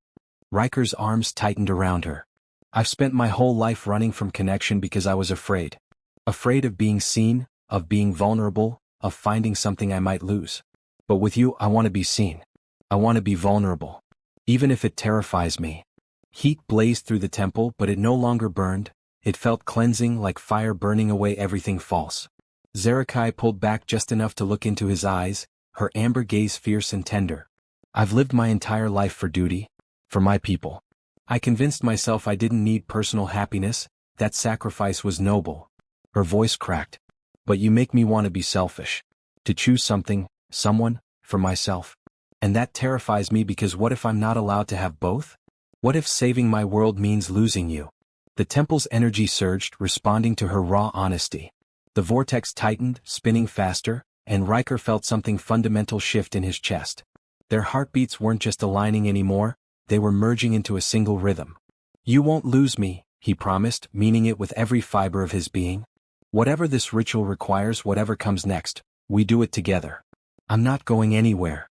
Speaker 1: Riker's arms tightened around her. I've spent my whole life running from connection because I was afraid. Afraid of being seen, of being vulnerable, of finding something I might lose. But with you, I want to be seen. I want to be vulnerable. Even if it terrifies me. Heat blazed through the temple, but it no longer burned. It felt cleansing, like fire burning away everything false. Zerakai pulled back just enough to look into his eyes, her amber gaze fierce and tender. I've lived my entire life for duty, for my people. I convinced myself I didn't need personal happiness, that sacrifice was noble. Her voice cracked. But you make me want to be selfish. To choose something, someone, for myself. And that terrifies me because what if I'm not allowed to have both? What if saving my world means losing you? The temple's energy surged, responding to her raw honesty. The vortex tightened, spinning faster, and Riker felt something fundamental shift in his chest. Their heartbeats weren't just aligning anymore, they were merging into a single rhythm. You won't lose me, he promised, meaning it with every fiber of his being. Whatever this ritual requires, whatever comes next, we do it together. I'm not going anywhere.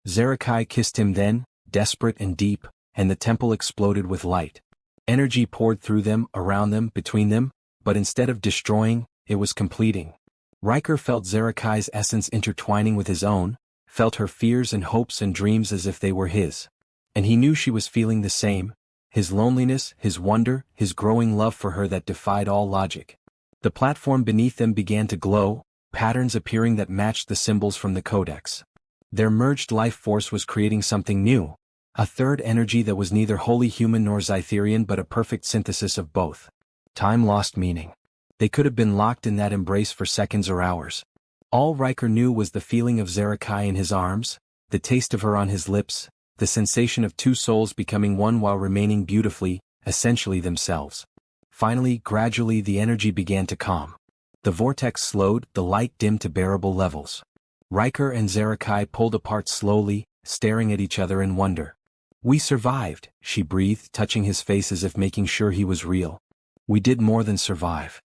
Speaker 1: Zerakai kissed him then, desperate and deep, and the temple exploded with light. Energy poured through them, around them, between them, but instead of destroying, it was completing. Riker felt Zerakai's essence intertwining with his own, felt her fears and hopes and dreams as if they were his. And he knew she was feeling the same, his loneliness, his wonder, his growing love for her that defied all logic. The platform beneath them began to glow, patterns appearing that matched the symbols from the codex. Their merged life force was creating something new, a third energy that was neither wholly human nor Zytherian but a perfect synthesis of both. Time lost meaning. They could have been locked in that embrace for seconds or hours. All Riker knew was the feeling of Zerakai in his arms, the taste of her on his lips, the sensation of two souls becoming one while remaining beautifully, essentially themselves. Finally, gradually the energy began to calm. The vortex slowed, the light dimmed to bearable levels. Riker and Zerakai pulled apart slowly, staring at each other in wonder. We survived, she breathed, touching his face as if making sure he was real. We did more than survive.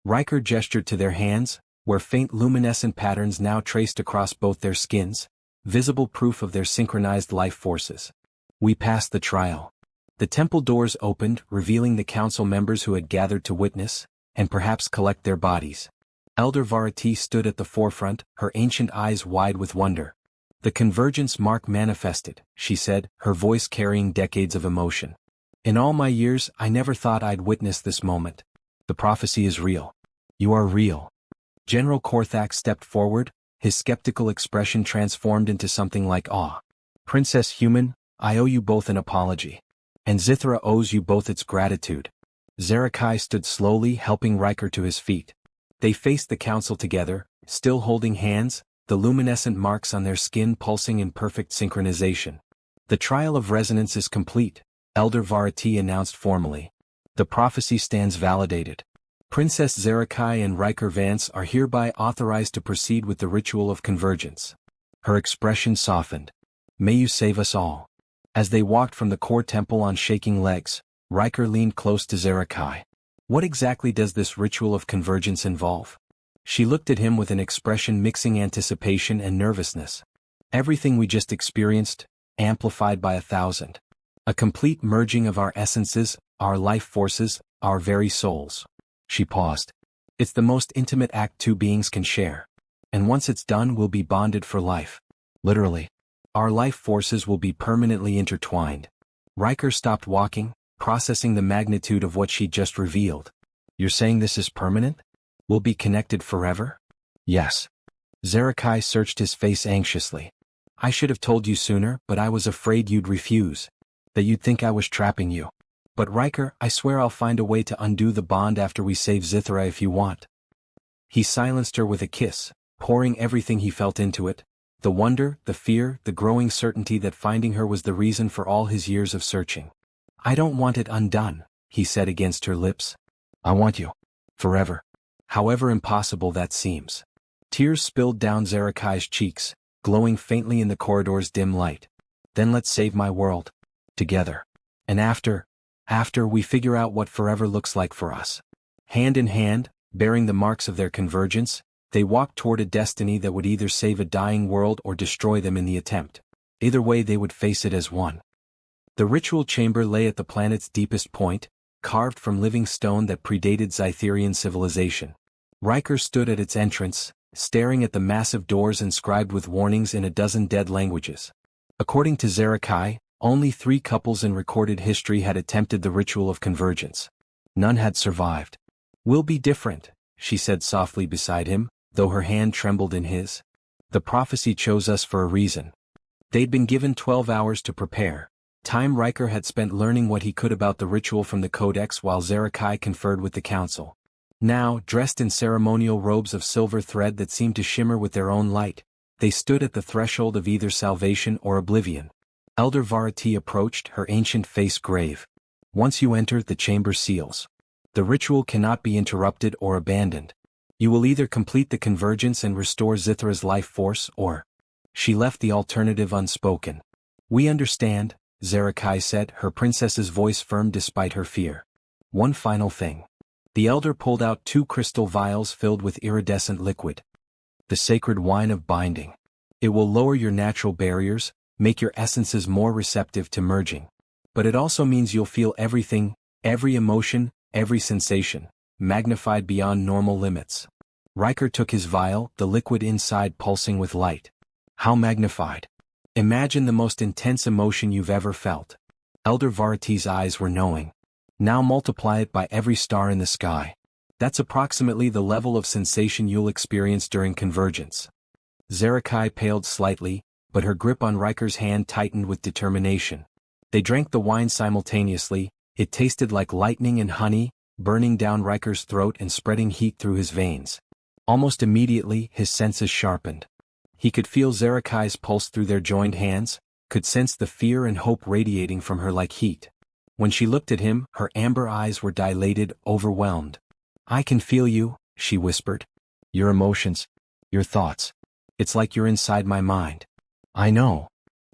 Speaker 1: Riker gestured to their hands, where faint luminescent patterns now traced across both their skins, visible proof of their synchronized life forces. We passed the trial. The temple doors opened, revealing the council members who had gathered to witness, and perhaps collect their bodies. Elder Varati stood at the forefront, her ancient eyes wide with wonder. The convergence mark manifested, she said, her voice carrying decades of emotion. In all my years, I never thought I'd witness this moment. The prophecy is real. You are real. General Korthak stepped forward, his skeptical expression transformed into something like awe. Princess Human, I owe you both an apology. And Zithra owes you both its gratitude. Zerakai stood slowly, helping Riker to his feet. They faced the council together, still holding hands, the luminescent marks on their skin pulsing in perfect synchronization. The trial of resonance is complete, Elder Varati announced formally. The prophecy stands validated. Princess Zerakai and Riker Vance are hereby authorized to proceed with the ritual of convergence. Her expression softened. May you save us all. As they walked from the core temple on shaking legs, Riker leaned close to Zerakai. What exactly does this ritual of convergence involve? She looked at him with an expression mixing anticipation and nervousness. Everything we just experienced, amplified by 1,000. A complete merging of our essences, our life forces, our very souls. She paused. It's the most intimate act two beings can share. And once it's done, we'll be bonded for life. Literally. Our life forces will be permanently intertwined. Riker stopped walking, processing the magnitude of what she'd just revealed. You're saying this is permanent? We'll be connected forever? Yes. Zerakai searched his face anxiously. I should have told you sooner, but I was afraid you'd refuse. That you'd think I was trapping you. But Riker, I swear I'll find a way to undo the bond after we save Zithra if you want. He silenced her with a kiss, pouring everything he felt into it, the wonder, the fear, the growing certainty that finding her was the reason for all his years of searching. I don't want it undone, he said against her lips. I want you. Forever. However impossible that seems. Tears spilled down Zarakai's cheeks, glowing faintly in the corridor's dim light. Then let's save my world. Together. And after we figure out what forever looks like for us. Hand in hand, bearing the marks of their convergence, they walked toward a destiny that would either save a dying world or destroy them in the attempt. Either way they would face it as one. The ritual chamber lay at the planet's deepest point, carved from living stone that predated Zytherian civilization. Riker stood at its entrance, staring at the massive doors inscribed with warnings in a dozen dead languages. According to Zarakai, only 3 couples in recorded history had attempted the ritual of convergence. None had survived. We'll be different, she said softly beside him, though her hand trembled in his. The prophecy chose us for a reason. They'd been given 12 hours to prepare. Time Riker had spent learning what he could about the ritual from the Codex while Zarakai conferred with the Council. Now, dressed in ceremonial robes of silver thread that seemed to shimmer with their own light, they stood at the threshold of either salvation or oblivion. Elder Varati approached, her ancient face grave. Once you enter, the chamber seals. The ritual cannot be interrupted or abandoned. You will either complete the convergence and restore Zithra's life force or... She left the alternative unspoken. We understand, Zarakai said, her princess's voice firm despite her fear. One final thing. The elder pulled out 2 crystal vials filled with iridescent liquid. The sacred wine of binding. It will lower your natural barriers, make your essences more receptive to merging. But it also means you'll feel everything, every emotion, every sensation, magnified beyond normal limits. Riker took his vial, the liquid inside pulsing with light. How magnified? Imagine the most intense emotion you've ever felt. Elder Varati's eyes were knowing. Now multiply it by every star in the sky. That's approximately the level of sensation you'll experience during convergence. Zarakai paled slightly, but her grip on Riker's hand tightened with determination. They drank the wine simultaneously. It tasted like lightning and honey, burning down Riker's throat and spreading heat through his veins. Almost immediately, his senses sharpened. He could feel Zarakai's pulse through their joined hands, could sense the fear and hope radiating from her like heat. When she looked at him, her amber eyes were dilated, overwhelmed. I can feel you, she whispered. Your emotions. Your thoughts. It's like you're inside my mind. I know.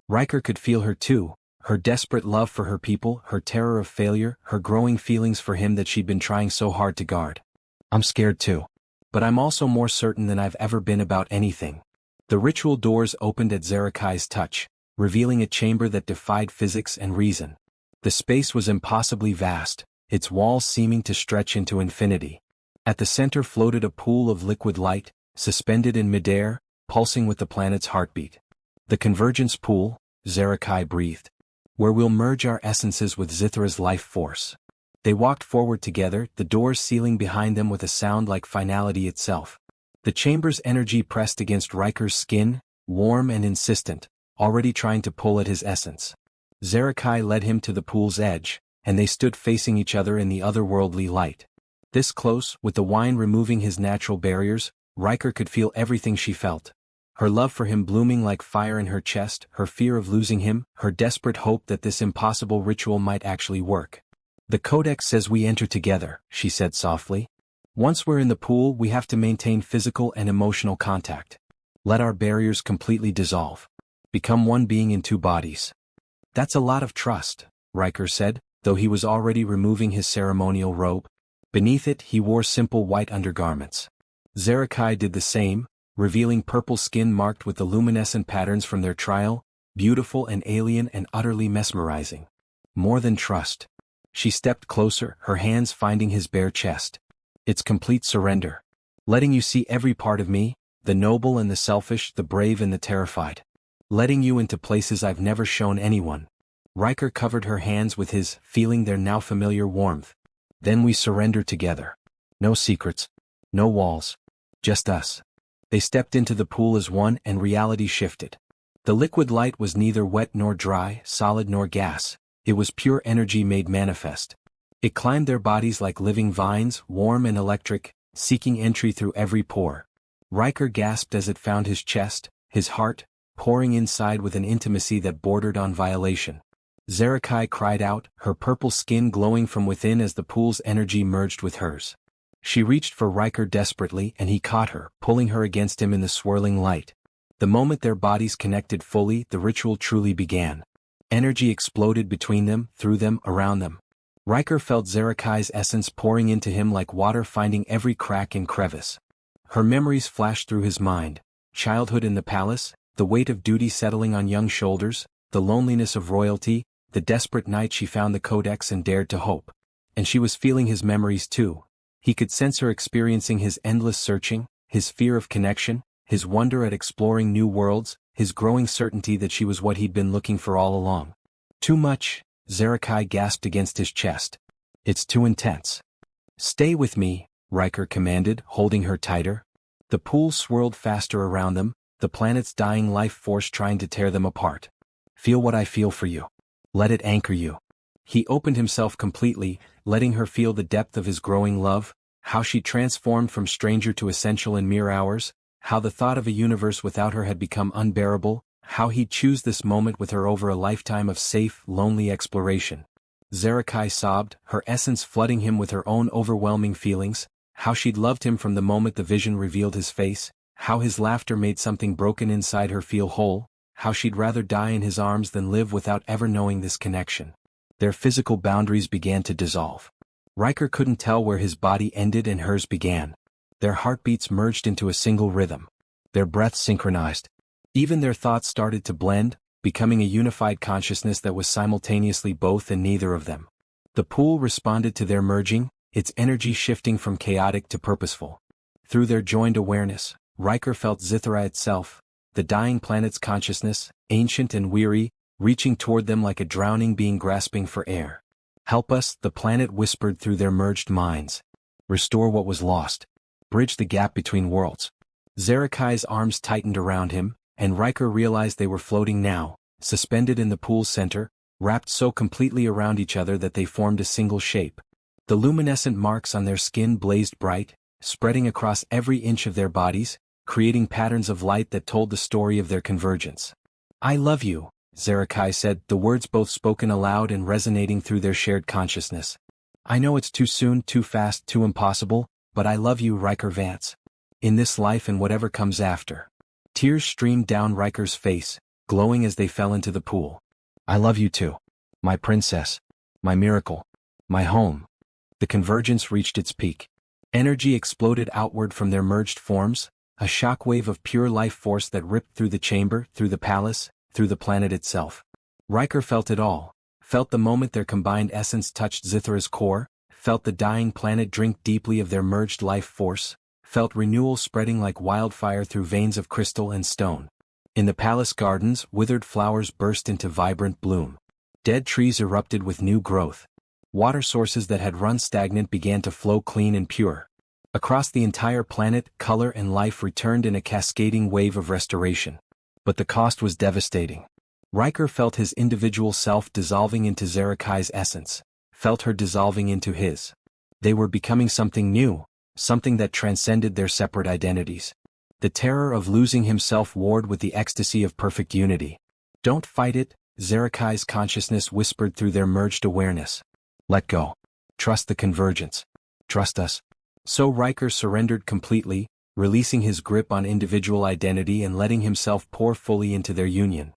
Speaker 1: Riker could feel her too, her desperate love for her people, her terror of failure, her growing feelings for him that she'd been trying so hard to guard. I'm scared too. But I'm also more certain than I've ever been about anything. The ritual doors opened at Zarakai's touch, revealing a chamber that defied physics and reason. The space was impossibly vast, its walls seeming to stretch into infinity. At the center floated a pool of liquid light, suspended in midair, pulsing with the planet's heartbeat. The convergence pool, Zarakai breathed. Where we'll merge our essences with Zithra's life force. They walked forward together, the doors sealing behind them with a sound like finality itself. The chamber's energy pressed against Riker's skin, warm and insistent, already trying to pull at his essence. Zarakai led him to the pool's edge, and they stood facing each other in the otherworldly light. This close, with the wine removing his natural barriers, Riker could feel everything she felt. Her love for him blooming like fire in her chest, her fear of losing him, her desperate hope that this impossible ritual might actually work. The Codex says we enter together, she said softly. Once we're in the pool, we have to maintain physical and emotional contact. Let our barriers completely dissolve. Become one being in 2 bodies. That's a lot of trust, Riker said, though he was already removing his ceremonial robe. Beneath it, he wore simple white undergarments. Zarakai did the same, revealing purple skin marked with the luminescent patterns from their trial, beautiful and alien and utterly mesmerizing. More than trust. She stepped closer, her hands finding his bare chest. It's complete surrender. Letting you see every part of me, the noble and the selfish, the brave and the terrified. Letting you into places I've never shown anyone. Riker covered her hands with his, feeling their now familiar warmth. Then we surrender together. No secrets. No walls. Just us. They stepped into the pool as one and reality shifted. The liquid light was neither wet nor dry, solid nor gas. It was pure energy made manifest. It climbed their bodies like living vines, warm and electric, seeking entry through every pore. Riker gasped as it found his chest, his heart, pouring inside with an intimacy that bordered on violation. Zerakai cried out, her purple skin glowing from within as the pool's energy merged with hers. She reached for Riker desperately and he caught her, pulling her against him in the swirling light. The moment their bodies connected fully, the ritual truly began. Energy exploded between them, through them, around them. Riker felt Zerakai's essence pouring into him like water finding every crack and crevice. Her memories flashed through his mind. Childhood in the palace, the weight of duty settling on young shoulders, the loneliness of royalty, the desperate night she found the codex and dared to hope. And she was feeling his memories too. He could sense her experiencing his endless searching, his fear of connection, his wonder at exploring new worlds, his growing certainty that she was what he'd been looking for all along. Too much, Zerakai gasped against his chest. It's too intense. Stay with me, Riker commanded, holding her tighter. The pool swirled faster around them, the planet's dying life force trying to tear them apart. Feel what I feel for you. Let it anchor you. He opened himself completely, letting her feel the depth of his growing love, how she transformed from stranger to essential in mere hours, how the thought of a universe without her had become unbearable, how he'd choose this moment with her over a lifetime of safe, lonely exploration. Zerakai sobbed, her essence flooding him with her own overwhelming feelings, how she'd loved him from the moment the vision revealed his face, how his laughter made something broken inside her feel whole, how she'd rather die in his arms than live without ever knowing this connection. Their physical boundaries began to dissolve. Riker couldn't tell where his body ended and hers began. Their heartbeats merged into a single rhythm. Their breaths synchronized. Even their thoughts started to blend, becoming a unified consciousness that was simultaneously both and neither of them. The pool responded to their merging, its energy shifting from chaotic to purposeful. Through their joined awareness, Riker felt Zithra itself, the dying planet's consciousness, ancient and weary, reaching toward them like a drowning being grasping for air. Help us, the planet whispered through their merged minds. Restore what was lost. Bridge the gap between worlds. Zerakai's arms tightened around him, and Riker realized they were floating now, suspended in the pool's center, wrapped so completely around each other that they formed a single shape. The luminescent marks on their skin blazed bright, spreading across every inch of their bodies, creating patterns of light that told the story of their convergence. I love you, Zerakai said, the words both spoken aloud and resonating through their shared consciousness. I know it's too soon, too fast, too impossible, but I love you, Riker Vance. In this life and whatever comes after. Tears streamed down Riker's face, glowing as they fell into the pool. I love you too. My princess. My miracle. My home. The convergence reached its peak. Energy exploded outward from their merged forms, a shockwave of pure life force that ripped through the chamber, through the palace, through the planet itself. Riker felt it all, felt the moment their combined essence touched Zithra's core, felt the dying planet drink deeply of their merged life force, felt renewal spreading like wildfire through veins of crystal and stone. In the palace gardens, withered flowers burst into vibrant bloom. Dead trees erupted with new growth. Water sources that had run stagnant began to flow clean and pure. Across the entire planet, color and life returned in a cascading wave of restoration. But the cost was devastating. Riker felt his individual self dissolving into Zerakai's essence, felt her dissolving into his. They were becoming something new, something that transcended their separate identities. The terror of losing himself warred with the ecstasy of perfect unity. Don't fight it, Zerakai's consciousness whispered through their merged awareness. Let go. Trust the convergence. Trust us. So Riker surrendered completely, releasing his grip on individual identity and letting himself pour fully into their union.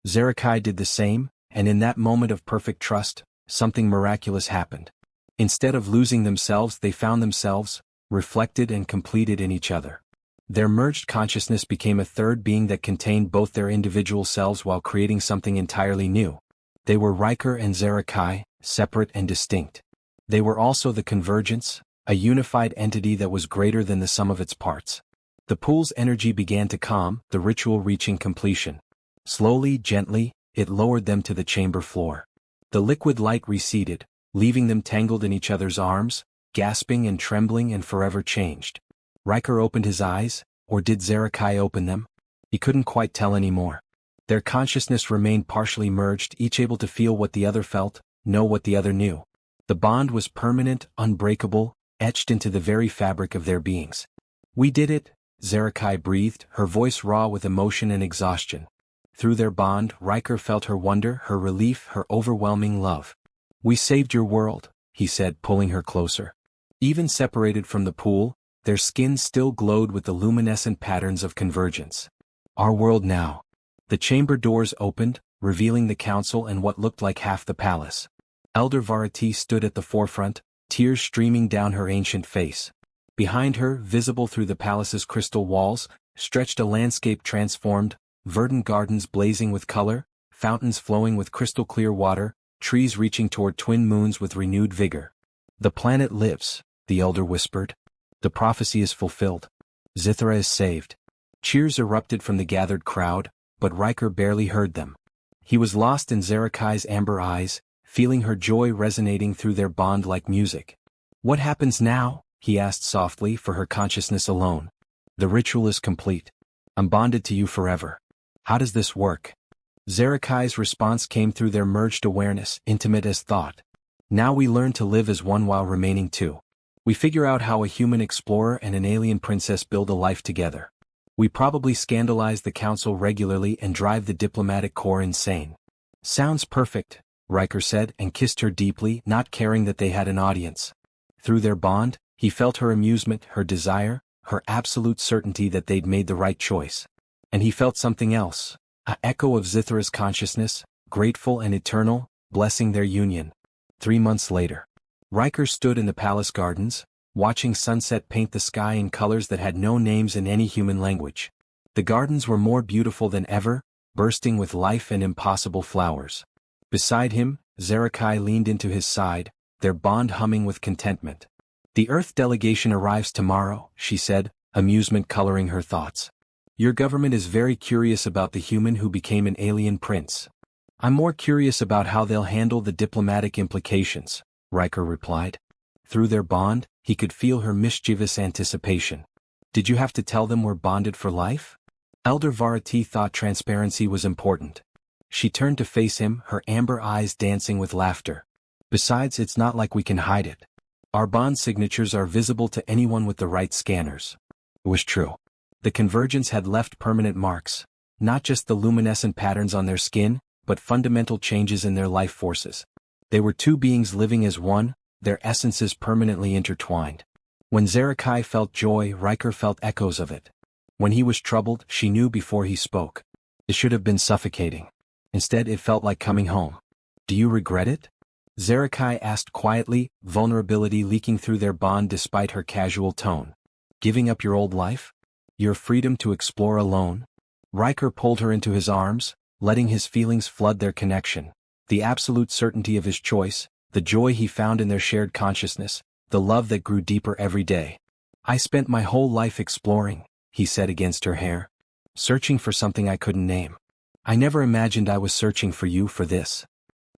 Speaker 1: Zerakai did the same, and in that moment of perfect trust, something miraculous happened. Instead of losing themselves, they found themselves, reflected and completed in each other. Their merged consciousness became a third being that contained both their individual selves while creating something entirely new. They were Riker and Zerakai, separate and distinct. They were also the convergence, a unified entity that was greater than the sum of its parts. The pool's energy began to calm, the ritual reaching completion. Slowly, gently, it lowered them to the chamber floor. The liquid light receded, leaving them tangled in each other's arms, gasping and trembling and forever changed. Riker opened his eyes, or did Zerakai open them? He couldn't quite tell anymore. Their consciousness remained partially merged, each able to feel what the other felt, know what the other knew. The bond was permanent, unbreakable, etched into the very fabric of their beings. "We did it," Zerakai breathed, her voice raw with emotion and exhaustion. Through their bond, Riker felt her wonder, her relief, her overwhelming love. "We saved your world," he said, pulling her closer. Even separated from the pool, their skins still glowed with the luminescent patterns of convergence. "Our world now." The chamber doors opened, revealing the council and what looked like half the palace. Elder Varati stood at the forefront, tears streaming down her ancient face. Behind her, visible through the palace's crystal walls, stretched a landscape transformed, verdant gardens blazing with color, fountains flowing with crystal-clear water, trees reaching toward twin moons with renewed vigor. "The planet lives," the elder whispered. "The prophecy is fulfilled. Zithra is saved." Cheers erupted from the gathered crowd, but Riker barely heard them. He was lost in Zerakai's amber eyes, feeling her joy resonating through their bond like music. "What happens now?" he asked softly, for her consciousness alone. "The ritual is complete. I'm bonded to you forever." "How does this work?" Zerakai's response came through their merged awareness, intimate as thought. "Now we learn to live as one while remaining two. We figure out how a human explorer and an alien princess build a life together. We probably scandalize the council regularly and drive the diplomatic corps insane." "Sounds perfect," Riker said, and kissed her deeply, not caring that they had an audience. Through their bond, he felt her amusement, her desire, her absolute certainty that they'd made the right choice. And he felt something else, an echo of Zithra's consciousness, grateful and eternal, blessing their union. 3 months later, Riker stood in the palace gardens, watching sunset paint the sky in colors that had no names in any human language. The gardens were more beautiful than ever, bursting with life and impossible flowers. Beside him, Zerakai leaned into his side, their bond humming with contentment. "The Earth delegation arrives tomorrow," she said, amusement coloring her thoughts. "Your government is very curious about the human who became an alien prince. I'm more curious about how they'll handle the diplomatic implications," Riker replied. Through their bond, he could feel her mischievous anticipation. "Did you have to tell them we're bonded for life?" Elder Varati thought transparency was important. She turned to face him, her amber eyes dancing with laughter. "Besides, it's not like we can hide it. Our bond signatures are visible to anyone with the right scanners." It was true. The convergence had left permanent marks, not just the luminescent patterns on their skin, but fundamental changes in their life forces. They were two beings living as one, their essences permanently intertwined. When Zerakai felt joy, Riker felt echoes of it. When he was troubled, she knew before he spoke. It should have been suffocating. Instead, it felt like coming home. "Do you regret it?" Zerakai asked quietly, vulnerability leaking through their bond despite her casual tone. "Giving up your old life? Your freedom to explore alone?" Riker pulled her into his arms, letting his feelings flood their connection. The absolute certainty of his choice, the joy he found in their shared consciousness, the love that grew deeper every day. "I spent my whole life exploring," he said against her hair. "Searching for something I couldn't name. I never imagined I was searching for you for this."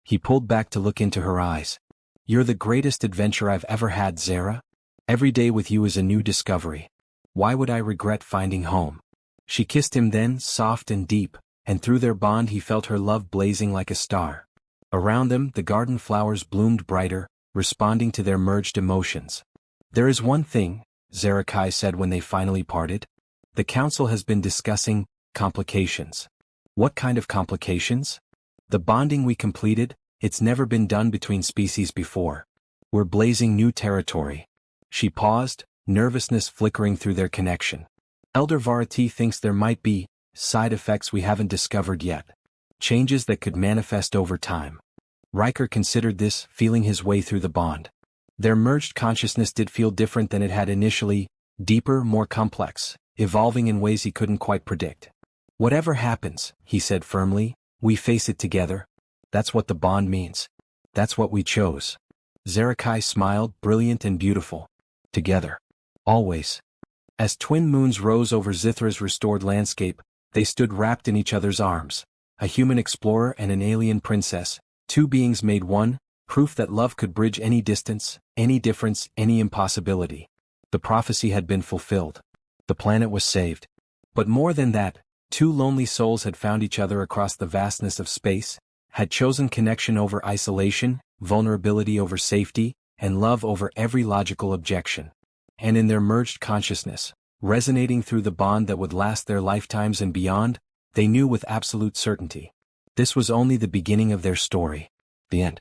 Speaker 1: He pulled back to look into her eyes. "You're the greatest adventure I've ever had, Zera. Every day with you is a new discovery. Why would I regret finding home?" She kissed him then, soft and deep, and through their bond he felt her love blazing like a star. Around them, the garden flowers bloomed brighter, responding to their merged emotions. "There is one thing," Zerakai said when they finally parted. "The council has been discussing complications." "What kind of complications?" "The bonding we completed, it's never been done between species before. We're blazing new territory." She paused, nervousness flickering through their connection. "Elder Varati thinks there might be side effects we haven't discovered yet. Changes that could manifest over time." Riker considered this, feeling his way through the bond. Their merged consciousness did feel different than it had initially, deeper, more complex, evolving in ways he couldn't quite predict. "Whatever happens," he said firmly, "we face it together. That's what the bond means. That's what we chose." Zerakai smiled, brilliant and beautiful. "Together. Always." As twin moons rose over Zithra's restored landscape, they stood wrapped in each other's arms. A human explorer and an alien princess, two beings made one, proof that love could bridge any distance, any difference, any impossibility. The prophecy had been fulfilled. The planet was saved. But more than that, Two lonely souls had found each other across the vastness of space, had chosen connection over isolation, vulnerability over safety, and love over every logical objection. And in their merged consciousness, resonating through the bond that would last their lifetimes and beyond, they knew with absolute certainty. This was only the beginning of their story. The end.